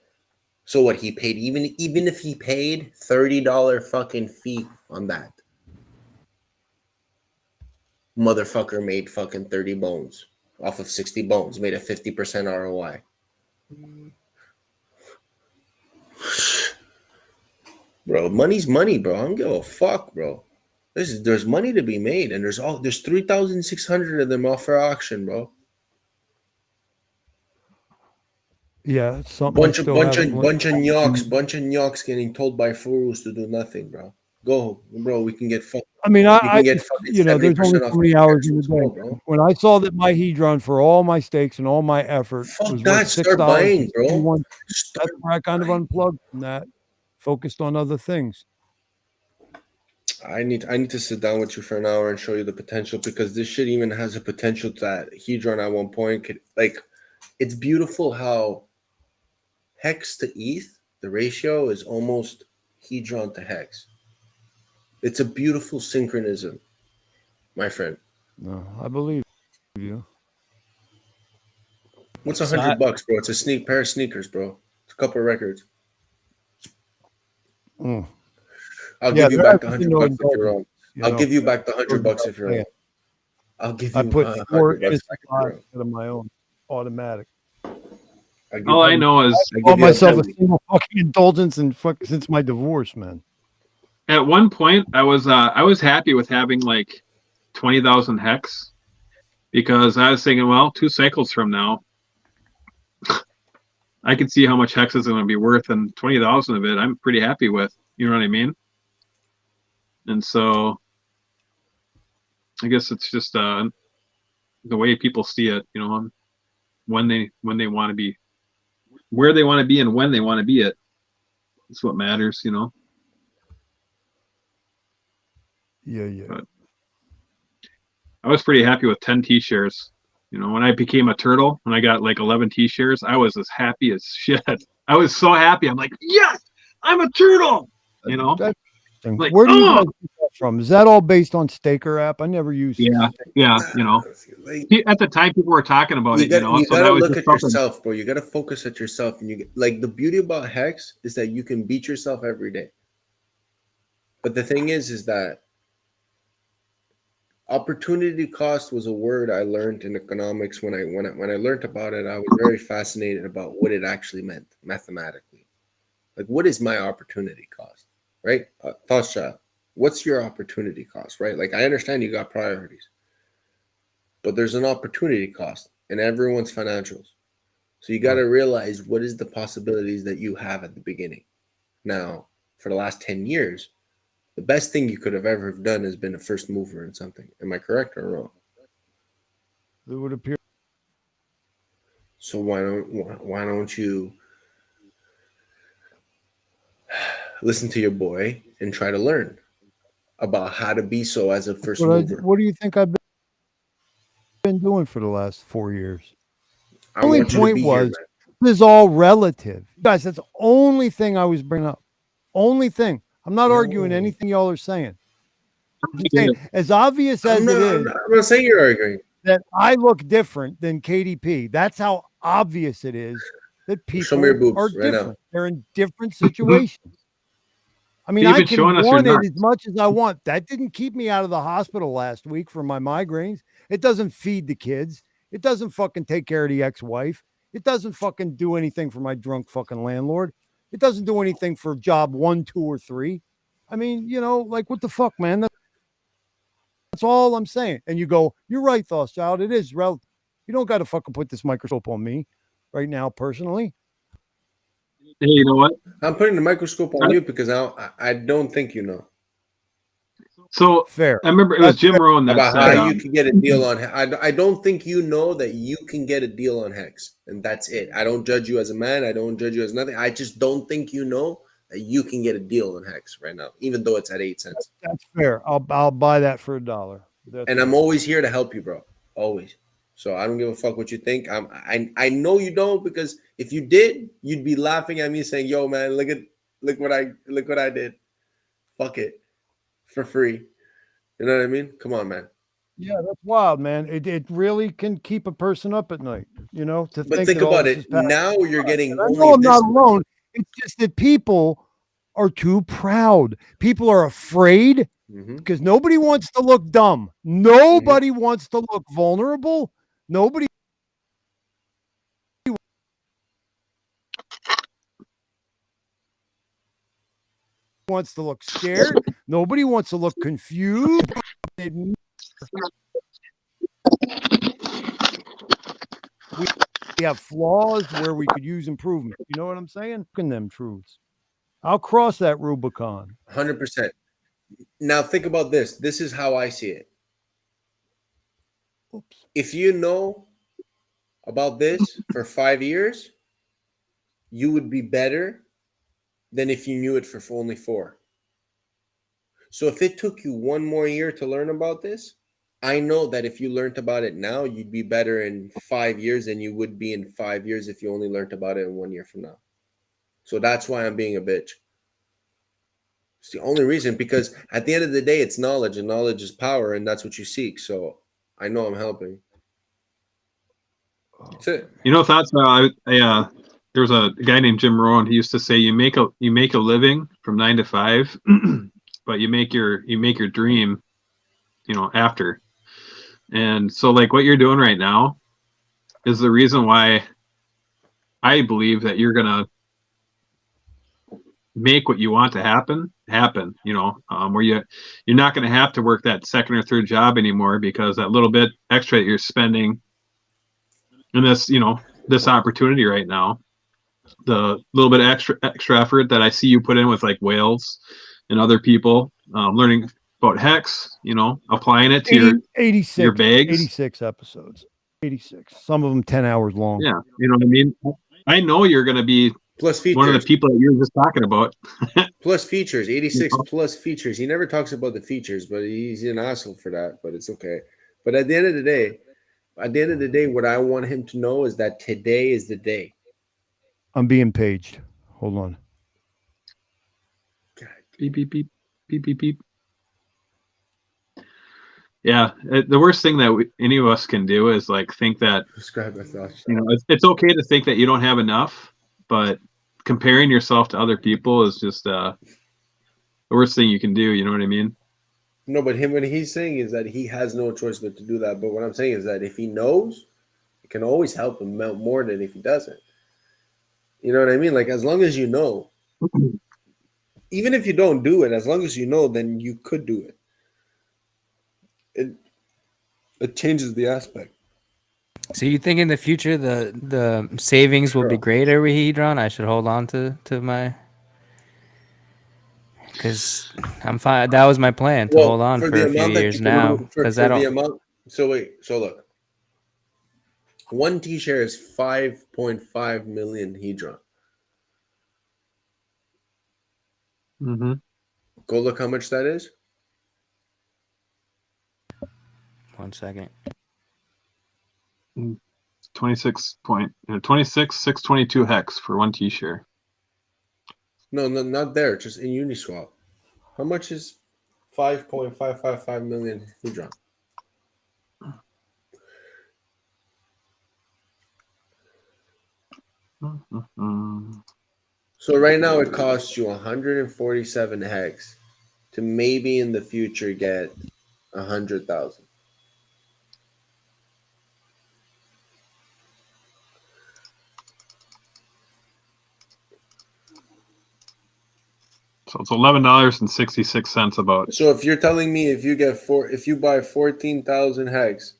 So what, he paid even if he paid $30 fucking fee on that, motherfucker made fucking 30 bones. Off of 60 bones, made a 50% ROI. Bro, money's money, bro. I don't give a fuck, bro. There's money to be made, and there's 3,600 of them off for auction, bro. Yeah, it's something. Bunch of nyaks getting told by fools to do nothing, bro. Go, bro. We can get fucked. I mean, You can get fucking you know, there's only 70% so many hours in the off day. bro. When I saw that my hedron for all my stakes and all my effort Fuck was that. worth Start buying, bro. $6, Start that's where I kind of unplugged from that, focused on other things. I need to sit down with you for an hour and show you the potential, because this shit even has a potential that hedron at one point could, like, it's beautiful how hex to ETH, the ratio is almost hedron to hex. It's a beautiful synchronism, my friend. No, I believe you. What's $100, bro? It's a pair of sneakers, bro. It's a couple of records. I'll give you back the $100 if you're wrong. I'll give you back the $100 if you're wrong. I'll give you. I put $4 of my own automatic. All I know is I bought myself a single fucking indulgence and since my divorce, man. at one point I was happy with having like 20,000 hex, because I was thinking, well, 2 cycles from now, I could see how much hex is going to be worth, and 20,000 of it I'm pretty happy with. You know what I mean? And so I guess it's just the way people see it, you know, when they want to be, where they want to be, and when they want to be it. That's what matters, you know. Yeah. But I was pretty happy with 10 T-shares. You know, when I became a turtle, when I got like 11 T-shares, I was as happy as shit. I was so happy. I'm like, yes, I'm a turtle. You know, like, where do you guys get that from? Is that all based on Staker app? I never used. Yeah. You know, at the time people were talking about it. You know, you so gotta that was look at yourself, bro. You gotta focus at yourself, and like the beauty about hex is that you can beat yourself every day. But the thing is that opportunity cost was a word I learned in economics. When I learned about it, I was very fascinated about what it actually meant mathematically. Like, what is my opportunity cost, right? Thoughts, child. What's your opportunity cost, right? Like, I understand you got priorities, but there's an opportunity cost in everyone's financials. So you got to realize what is the possibilities that you have at the beginning. Now, for the last 10 years, the best thing you could have ever done has been a first mover in something. Am I correct or wrong? It would appear. So why don't you listen to your boy and try to learn about how to be so as a first mover? What do you think I've been doing for the last 4 years? The only point was, this is all relative. Guys, that's the only thing I was bringing up. Only thing. I'm not arguing anything y'all are saying. I'm just saying, as obvious as it is, I'm not saying you're arguing that I look different than KDP. That's how obvious it is that people are different. They're in different situations. I mean, I can want it as much as I want. That didn't keep me out of the hospital last week for my migraines. It doesn't feed the kids. It doesn't fucking take care of the ex-wife. It doesn't fucking do anything for my drunk fucking landlord. It doesn't do anything for job 1, 2, or 3. I mean, you know, like, what the fuck, man? That's all I'm saying. And you go, you're right, Thoughtschild. It is relative. You don't got to fucking put this microscope on me right now, personally. Hey, you know what? I'm putting the microscope on you because I don't think you know. So fair. I remember it was Jim Rohn that about said, how you can get a deal on. I don't think you know that you can get a deal on Hex, and that's it. I don't judge you as a man. I don't judge you as nothing. I just don't think you know that you can get a deal on Hex right now, even though it's at 8 cents. That's fair. I'll buy that for $1. And I'm always here to help you, bro. Always. So I don't give a fuck what you think. I know you don't, because if you did, you'd be laughing at me saying, "Yo, man, look what I did. Fuck it, for free." You know what I mean? Come on, man. Yeah, that's wild, man. It really can keep a person up at night, you know. But think about it. Now you're getting. I know I'm not alone. It's just that people are too proud. People are afraid because nobody wants to look dumb. Nobody wants to look vulnerable. Nobody. wants to look scared. Nobody wants to look confused. We have flaws where we could use improvement. You know what I'm saying? In them truths. I'll cross that Rubicon. 100%. Now think about this. This is how I see it. Oops. If you know about this for 5 years, you would be better than if you knew it for only 4. So if it took you 1 more year to learn about this, I know that if you learned about it now, you'd be better in 5 years than you would be in 5 years if you only learned about it in 1 year from now. So that's why I'm being a bitch. It's the only reason, because at the end of the day, it's knowledge, and knowledge is power, and that's what you seek. So I know I'm helping. That's it. You know, thoughts. There was a guy named Jim Rohn. He used to say, "You make a living from 9 to 5, but you make your dream, after." And so, like, what you're doing right now is the reason why I believe that you're gonna make what you want to happen. Where you're not going to have to work that second or third job anymore, because that little bit extra that you're spending in this, this opportunity right now, the little bit extra effort that I see you put in with like whales and other people, learning about hex, applying it to 86, your bags. 86 episodes, 86. Some of them 10 hours long. Yeah, you know what I mean. I know you're going to be plus features. One of the people that you were just talking about. Plus features, 86 plus features. He never talks about the features, but he's an asshole for that, but it's okay. But at the end of the day, what I want him to know is that today is the day. I'm being paged. Hold on. God. Beep, beep, beep, beep, beep, beep. Yeah, the worst thing that any of us can do is like think that, describe my thoughts. It's okay to think that you don't have enough, but comparing yourself to other people is just the worst thing you can do. You know what I mean? No, but what he's saying is that he has no choice but to do that. But what I'm saying is that if he knows, it can always help him out more than if he doesn't. You know what I mean? Like, as long as you know, even if you don't do it, as long as you know, then you could do it. It changes the aspect. So you think in the future the savings will be greater with HEDRON? I should hold on to my, because I'm fine. That was my plan, to hold on for a few years now. Because I don't. So look, one T-share is 5.5 million HEDRON. Mm-hmm. Go look how much that is. 1 second. 26,622 hex for one T-share. No, not there. Just in Uniswap. How much is 5.555 million HEDRON? Mm-hmm. So right now it costs you 147 hex to maybe in the future get 100,000. So it's $11.66 about. So if you're telling me if you buy 14,000 hex,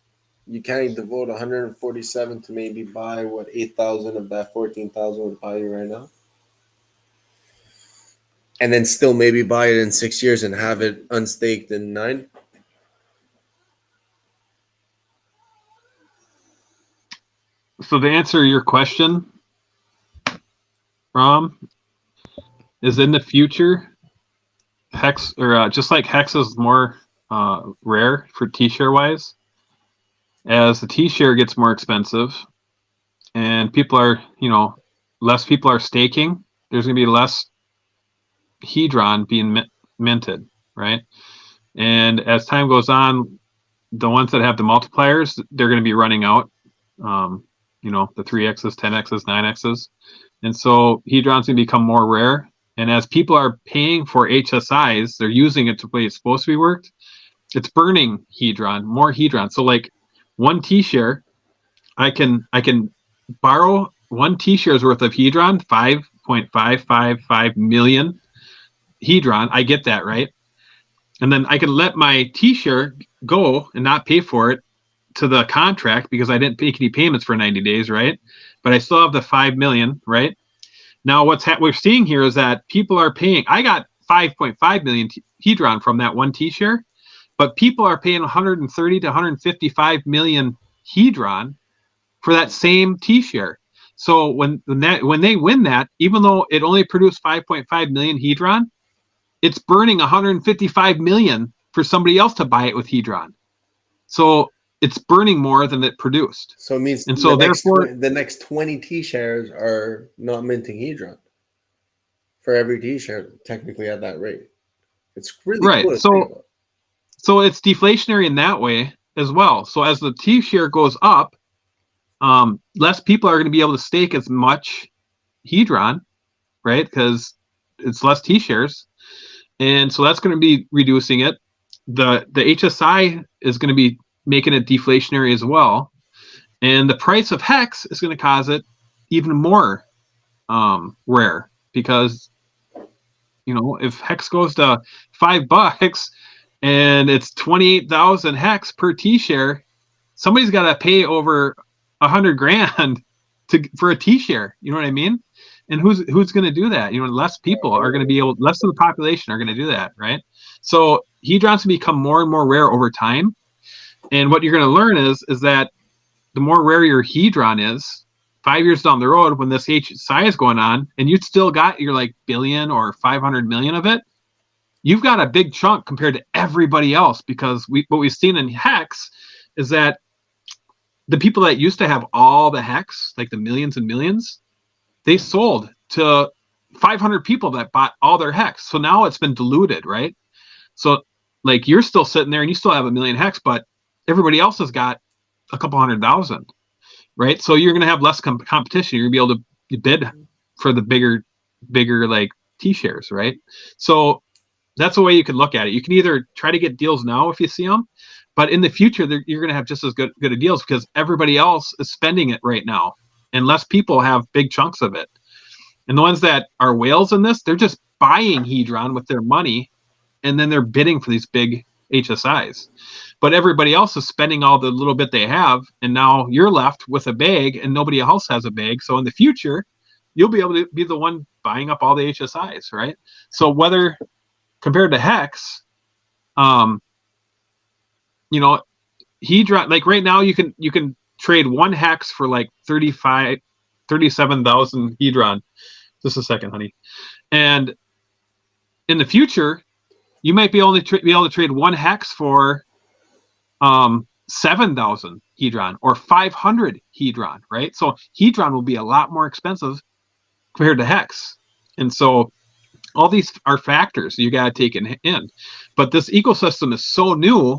you can't devote 147 to maybe buy 8,000 of that 14,000 would buy you right now, and then still maybe buy it in 6 years and have it unstaked in 9. So to answer your question, Rom, is in the future, hex, or just like hex is more rare for T-share wise, as the T-share gets more expensive and people are, less people are staking, there's going to be less HEDRON being minted, right? And as time goes on, the ones that have the multipliers, they're going to be running out, the 3Xs, 10Xs, 9Xs. And so HEDRON's going to become more rare. And as people are paying for HSIs, they're using it the way it's supposed to be worked. It's burning HEDRON, more HEDRON. So like one T-share, I can borrow one T-share's worth of HEDRON, 5.555 million, HEDRON. I get that, right? And then I can let my T-share go and not pay for it to the contract because I didn't make any payments for 90 days, right? But I still have the 5 million, right? Now what we're seeing here is that people are paying. I got 5.5 million HEDRON from that one T-share, but people are paying 130 to 155 million HEDRON for that same T-share. So when they win that, even though it only produced 5.5 million HEDRON, it's burning 155 million for somebody else to buy it with HEDRON. So it's burning more than it produced. So it means and so therefore the next 20 T-shares are not minting HEDRON for every T-share technically at that rate. It's really right. Cool So it's deflationary in that way as well. So as the T-share goes up, less people are going to be able to stake as much HEDRON, right? Because it's less T-shares. And so that's going to be reducing it. The HSI is going to be making it deflationary as well. And the price of Hex is going to cause it even more rare because, you know, if Hex goes to $5 and it's 28,000 Hex per T-share, somebody's got to pay over $100,000 for a T-share. You know what I mean? And who's going to do that? You know, less people are going to be able, less of the population are going to do that, right? So HEDRONs become more and more rare over time. And what you're going to learn is that the more rare your HEDRON is, 5 years down the road, when this HSI is going on, and you still got your like billion or 500 million of it, you've got a big chunk compared to everybody else. Because what we've seen in Hex is that the people that used to have all the Hex, like the millions and millions, they sold to 500 people that bought all their Hex. So now it's been diluted, right? So like you're still sitting there and you still have 1 million Hex, but everybody else has got a couple 100,000, right? So you're going to have less competition. You're going to be able to bid for the bigger like T-shares, right? So that's the way you can look at it. You can either try to get deals now if you see them, but in the future, you're going to have just as good of deals because everybody else is spending it right now. And less people have big chunks of it. And the ones that are whales in this, they're just buying HEDRON with their money, and then they're bidding for these big HSIs. But everybody else is spending all the little bit they have, and now you're left with a bag, and nobody else has a bag. So in the future, you'll be able to be the one buying up all the HSIs, right? So whether compared to Hex, you know, HEDRON, like right now, you can trade one Hex for like 37,000 HEDRON. Just a second, honey. And in the future, you might be able to trade one Hex for 7,000 HEDRON or 500 HEDRON, right? So HEDRON will be a lot more expensive compared to Hex. And so all these are factors you got to take in. But this ecosystem is so new,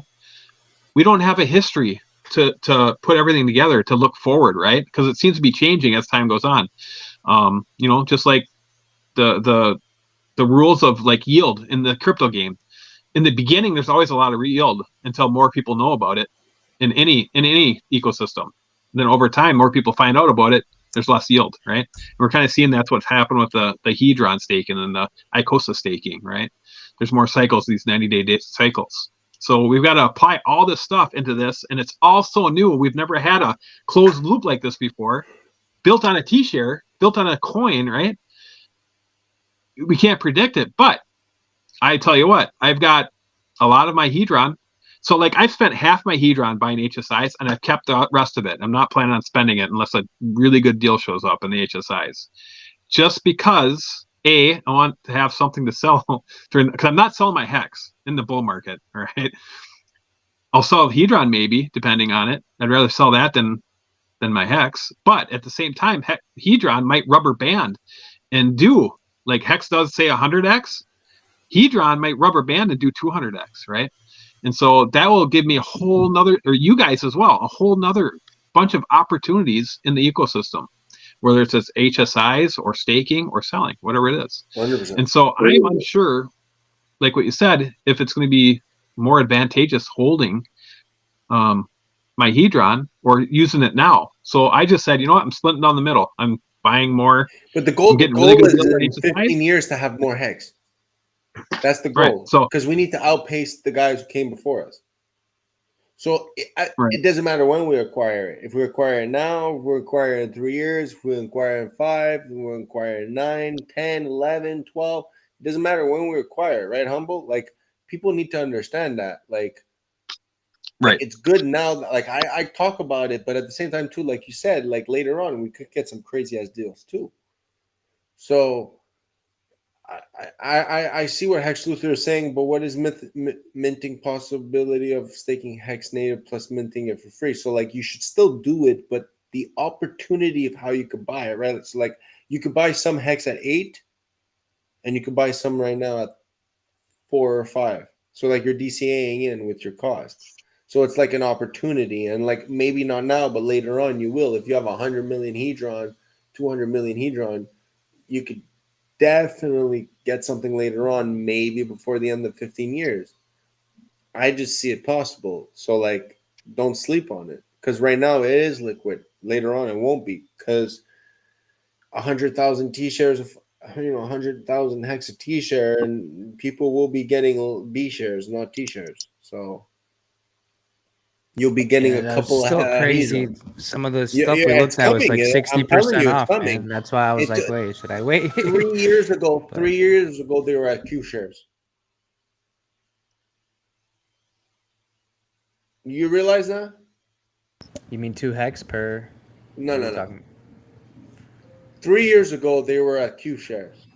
we don't have a history to put everything together to look forward, right? Because it seems to be changing as time goes on. You know, just like the rules of like yield in the crypto game. In the beginning, there's always a lot of yield until more people know about it in any ecosystem. And then over time, more people find out about it. There's less yield, right? And we're kind of seeing that's what's happened with the HEDRON staking and the ICOSA staking, right? There's more cycles, these 90-day cycles. So we've got to apply all this stuff into this, and it's all so new. We've never had a closed loop like this before, built on a T-share, built on a coin, right? We can't predict it, but I tell you what, I've got a lot of my HEDRON. So like I've spent half my HEDRON buying HSIs, and I've kept the rest of it. I'm not planning on spending it unless a really good deal shows up in the HSIs. Just because, I want to have something to sell because I'm not selling my Hex in the bull market, all right? I'll sell HEDRON maybe, depending on it. I'd rather sell that than my Hex. But at the same time, HEDRON might rubber band and do, like Hex does say 100x, HEDRON might rubber band and do 200x, right? And so that will give me a whole nother, or you guys as well, a whole nother bunch of opportunities in the ecosystem, whether it's as HSIs or staking or selling, whatever it is. 100%. And so I'm unsure, like what you said, if it's going to be more advantageous holding my HEDRON or using it now. So I just said, you know what, I'm splitting down the middle. I'm buying more. But the goal getting is really good in 15 years to have more Hex. That's the Right. goal. So because we need to outpace the guys who came before us. So Right. it doesn't matter when we acquire it. If we acquire it now, if we acquire it in 3 years, if we acquire it in 5, if we acquire it in 9, 10, 11, 12. It doesn't matter when we acquire it, right, Humble? Like, people need to understand that. Like right. it's good now that, like, I talk about it, but at the same time too, like you said, like later on we could get some crazy ass deals too. So I see what Hex Luthor is saying, but what is minting possibility of staking Hex native plus minting it for free? So like you should still do it, but the opportunity of how you could buy it, right? It's like you could buy some Hex at 8, and you could buy some right now at 4 or 5. So like you're DCAing in with your cost. So it's like an opportunity, and like maybe not now, but later on you will. If you have 100 million HEDRON, 200 million HEDRON, you could definitely get something later on, maybe before the end of 15 years. I just see it possible. So like, don't sleep on it, because right now it is liquid. Later on it won't be, because 100,000 T-shares, 100,000 Hex a T-share, and people will be getting B shares, not T-shares. So you'll be getting a that's couple still of crazy. HEDRON. Some of the Yeah, stuff we it's looked at was coming. like I'm telling 60% you, it's off, coming. man. That's why I was like, wait, should I wait? 3 years ago, But- 3 years ago, they were at Q shares. You realize that? You mean 2 hex per? No, what are no, you no. talking- 3 years ago, they were at Q shares.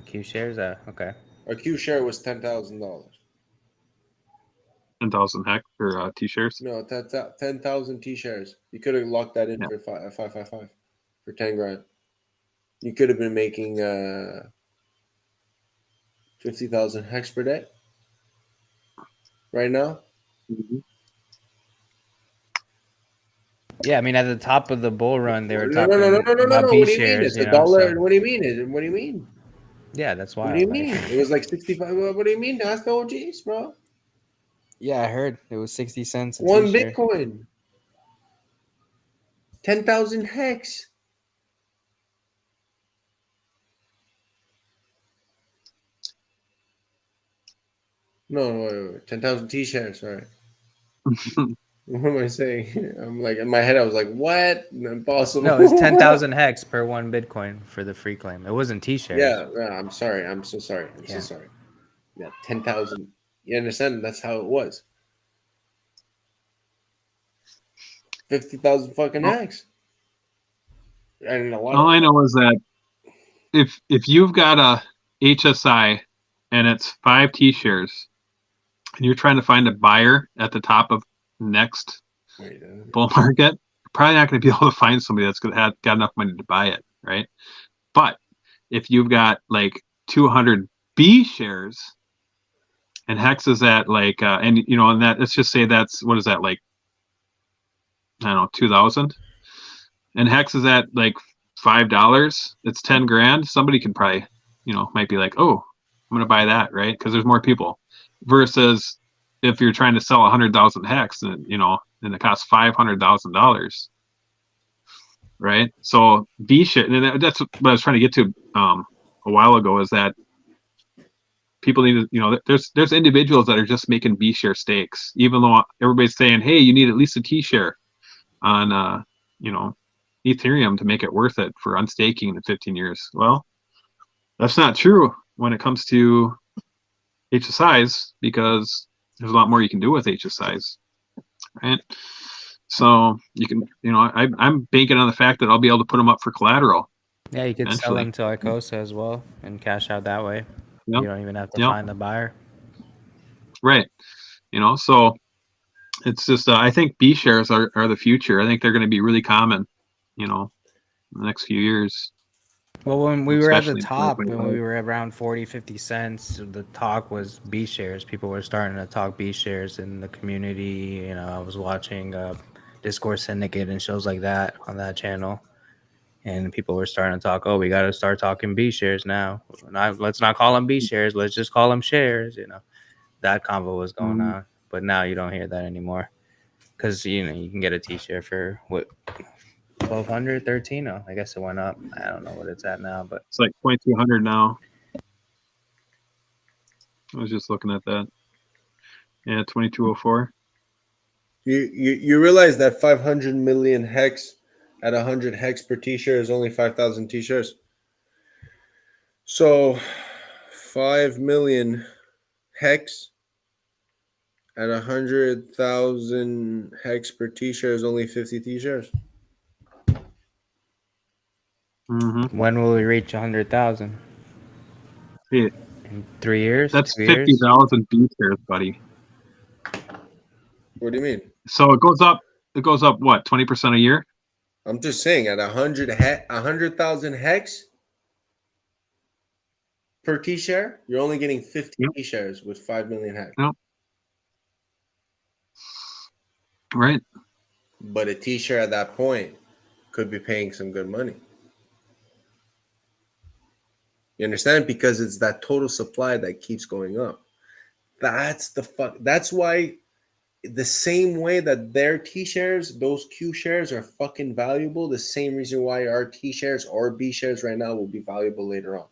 Q shares? Okay. A Q share was $10,000. 10,000 Hex for T-shirts. No, 10,000 T shares. You could have locked that in Yeah. for 555 for 10 grand. You could have been making 50,000 Hex per day right now. Mm-hmm. Yeah, I mean, at the top of the bull run, they were No. talking about What B do you mean? shares, It's $1. So, What do you mean? What do you mean? yeah, that's What why do you I'm like, mean? It was like 65. What do you mean? Ask the OGs, bro. yeah, I heard it was 60 cents a One T-shirt. Bitcoin. 10,000 Hex. No, 10,000 T shares. Sorry. What am I saying? I'm like, in my head, I was like, what? Impossible. No, it's 10,000 hex per 1 Bitcoin for the free claim. It wasn't T-shares. Yeah, I'm sorry. I'm so sorry. I'm so Yeah. sorry. Yeah, 10,000. You understand? That's how it was. 50,000 fucking Hex. And a lot All of I know is that if you've got a HSI and it's 5 T-shares and you're trying to find a buyer at the top of next Wait, bull market, you're probably not going to be able to find somebody that's got enough money to buy it, right? But if you've got like 200 B shares and Hex is at like and that, let's just say that's, what is that, like, I don't know, 2,000, and Hex is at like $5, it's 10 grand. Somebody can probably, might be like, oh, I'm gonna buy that, right? Because there's more people. Versus if you're trying to sell 100,000 Hex, and and it costs $500,000, right? So B shit, and that's what I was trying to get to a while ago, is that people need to, there's individuals that are just making B share stakes, even though everybody's saying, hey, you need at least a T share on Ethereum to make it worth it for unstaking in 15 years. Well, that's not true when it comes to HSIs, because there's a lot more you can do with HSIs, right? So you can, I'm banking on the fact that I'll be able to put them up for collateral. Yeah, you could sell eventually. them to ICOSA as well and cash out that way. Yep. You don't even have to Yep. find a buyer. Right. So it's just, I think B shares are the future. I think they're going to be really common, in the next few years. Well, when we were at the Especially in top, when 2025. we were around 40, 50 cents, the talk was B shares. People were starting to talk B shares in the community. I was watching Discourse Syndicate and shows like that on that channel. And people were starting to talk, oh, we got to start talking B shares now. Let's not call them B shares. Let's just call them shares. That convo was going on. But now you don't hear that anymore. Because, you can get a T-share for, what, 1,200, 13? Oh, I guess it went up. I don't know what it's at now, but It's like 2,200 now. I was just looking at that. Yeah, 2204. You realize that 500 million hex at 100 hex per t-shirt is only 5,000 t-shirts. So 5 million hex at 100,000 hex per t-shirt is only 50 t-shirts. Mm-hmm. When will we reach 100,000? Yeah, In 3 years? that's 2 years? 50,000 B-shares, buddy. What do you mean? So it goes up. It goes up what? 20% a year? I'm just saying at 100,000 hex per t-shirt, you're only getting 50 Yep. t-shirts with 5 million hex. Yep. Right. But a t-shirt at that point could be paying some good money. You understand? Because it's that total supply that keeps going up. That's the fuck. That's why the same way that their T-shares, those Q shares are fucking valuable, the same reason why our T-shares or B shares right now will be valuable later on.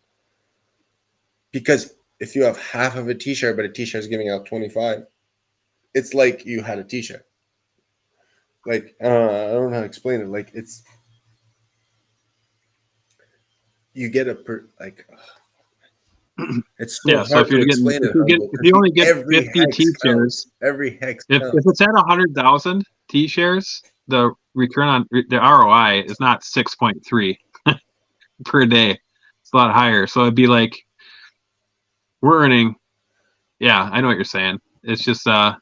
Because if you have half of a T-shirt, but a T-shirt is giving out 25, it's like you had a T-shirt. Like, I don't know how to explain it. Like, it's, you get a, it's so Yeah. So hard if you're to getting, explain it, if you only get every 50 hex T-shares, counts. Every hex if counts. it's at 100,000 T-shares, the return on the ROI is not 6.3 per day. It's a lot higher. So it'd be like we're earning. Yeah, I know what you're saying. It's just the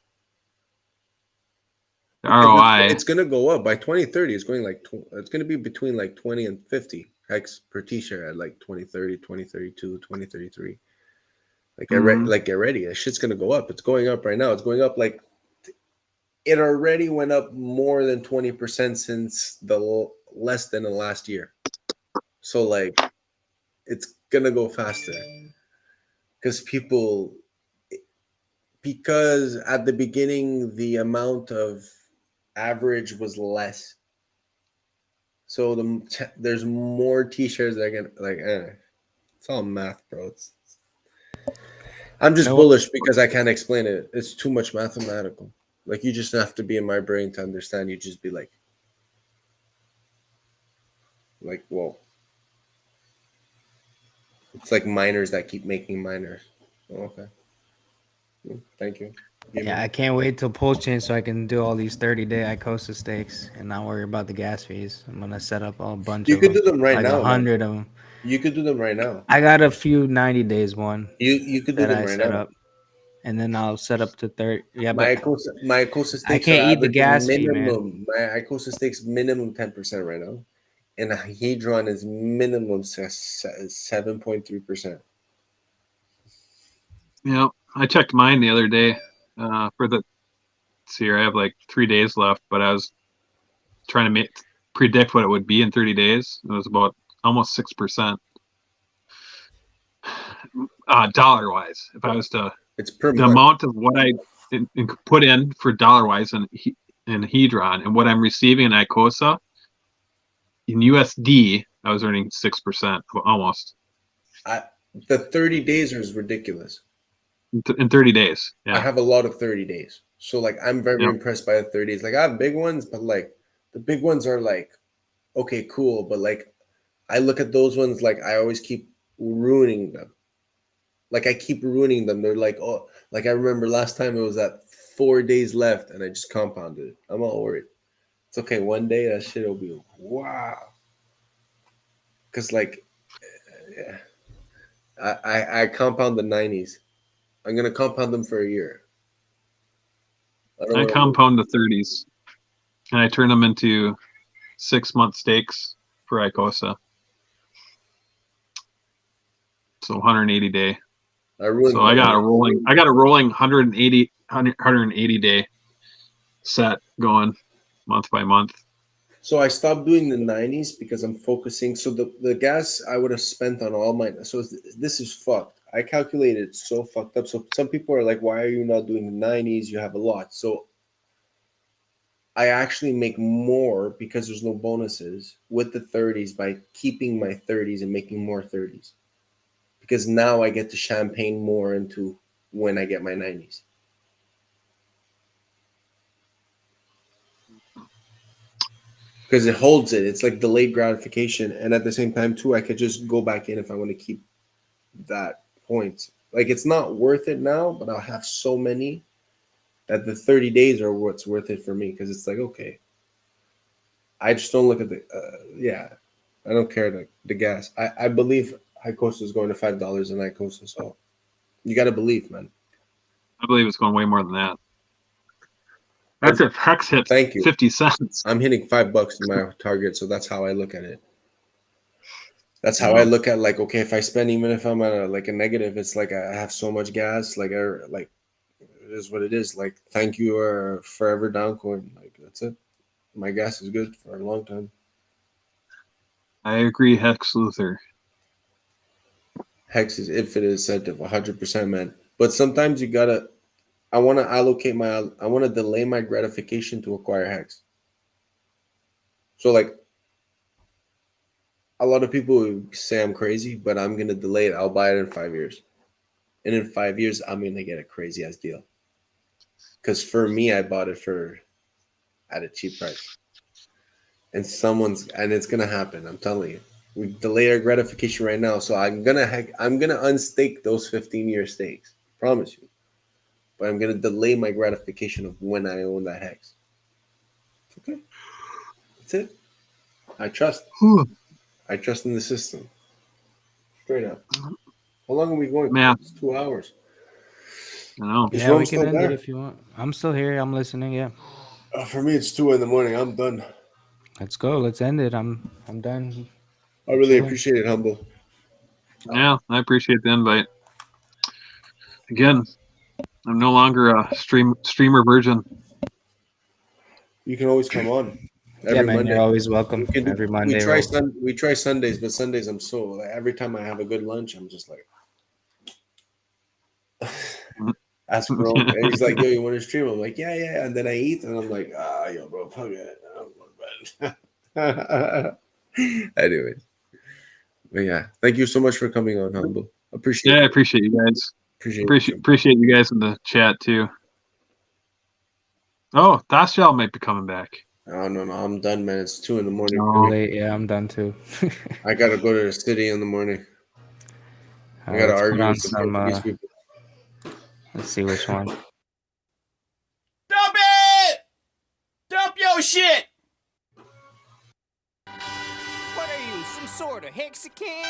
ROI. It's gonna go up by 2030. It's going like it's gonna be between like 20 and 50 hex per t-shirt at like 2030, 2032, 2033. Like get ready. That shit's gonna go up. It's going up right now. It's going up like it already went up more than 20% since the less than the last year. So like it's gonna go faster because at the beginning the amount of average was less, so there's more t-shirts that are gonna like it's all math, bro. I'm just bullish because I can't explain it. It's too much mathematical. Like you just have to be in my brain to understand. You just be like whoa. It's like miners that keep making miners. Oh, okay. Thank you. Yeah, I can't wait till PULSECHAIN so I can do all these 30-day ICOSA stakes and not worry about the gas fees. I'm gonna set up a bunch You of could them, do them right like now. 100 of them. You could do them right now. I got a few 90 days one. You could do them right now. Up, and then I'll set up to 30. Yeah, my but ICOSA stakes I can't eat the gas fee, man. My ICOSA stakes minimum 10% right now, and a HEDRON is minimum 7.3%. Yeah, I checked mine the other day for the. See here, I have like 3 days left, but I was trying to predict what it would be in 30 days. It was about almost 6%. Dollar wise, if I was to, it's per the month. amount of what I put in for dollar wise in HEDRON and what I'm receiving in ICOSA in USD, I was earning 6% almost. The 30 days is ridiculous. In 30 days, yeah. I have a lot of 30 days, so like I'm very impressed by the 30s. Like I have big ones, but like the big ones are like okay, cool, but like I look at those ones like I always keep ruining them. Like I keep ruining them. They're like, oh, like I remember last time it was at 4 days left and I just compounded it. I'm all worried. It's okay. One day that shit will be wow. Cause like, yeah, I compound the 90s. I'm gonna compound them for a year. I compound the 30s, and I turn them into 6-month stakes for ICOSA. So 180 day. So I got a rolling 180 day set going month by month. So I stopped doing the 90s because I'm focusing. So the gas I would have spent on all my, so this is fucked. I calculated so fucked up. So some people are like, why are you not doing the 90s? You have a lot. So I actually make more because there's no bonuses with the 30s by keeping my 30s and making more 30s. Because now I get to champagne more into when I get my 90s. Because it holds it. It's like delayed gratification. And at the same time, too, I could just go back in if I want to keep that point. Like, it's not worth it now, but I'll have so many that the 30 days are what's worth it for me. Because it's like, okay, I just don't look at the, I don't care the gas. I believe ICOSA is going to $5 in ICOSA. So you got to believe, man. I believe it's going way more than that. That's if Hex hits Thank you. 50 cents. I'm hitting $5 in my target, so that's how I look at it. That's how I look at, like, okay, if I spend, even if I'm at a negative, it's like I have so much gas, like it is what it is. Like, thank you, forever down coin. Like, that's it. My gas is good for a long time. I agree, Hex Luther. Hex is infinite incentive, 100%, man. But sometimes you gotta. I want to allocate I want to delay my gratification to acquire Hex. So, like, a lot of people say I'm crazy, but I'm going to delay it. I'll buy it in 5 years. And in 5 years, I'm going to get a crazy ass deal. Because for me, I bought it at a cheap price. And it's going to happen. I'm telling you. We delay our gratification right now. So I'm going to unstake those 15-year stakes. Promise you. But I'm going to delay my gratification of when I own that Hex. Okay. That's it. I trust. I trust in the system. Straight up. How long are we going? Man. It's 2 hours. I know. Yeah, we can end it if you want. I'm still here. I'm listening. Yeah. For me, it's 2 a.m. I'm done. Let's go. Let's end it. I'm done. I really appreciate it, Humble. Yeah, I appreciate the invite. Again, I'm no longer a streamer virgin. You can always come on. Yeah, man, Monday. You're always welcome. Every Monday. We try Sundays, but Sundays I'm so, like, every time I have a good lunch, I'm just like, ask bro. And he's like, yo, you want to stream? I'm like, yeah. And then I eat, and I'm like, yo, bro, fuck it. I'm going to bed. Anyways. But yeah, thank you so much for coming on, Humble. Appreciate it. I appreciate you guys. Appreciate you guys in the chat too. Oh, Dasyal might be coming back. Oh, no, I'm done, man. It's 2 a.m. Oh, yeah, I'm done too. I gotta go to the city in the morning. I gotta argue with some Portuguese people. Let's see which one. Dump it! Dump your shit! What are you, some sort of Mexican?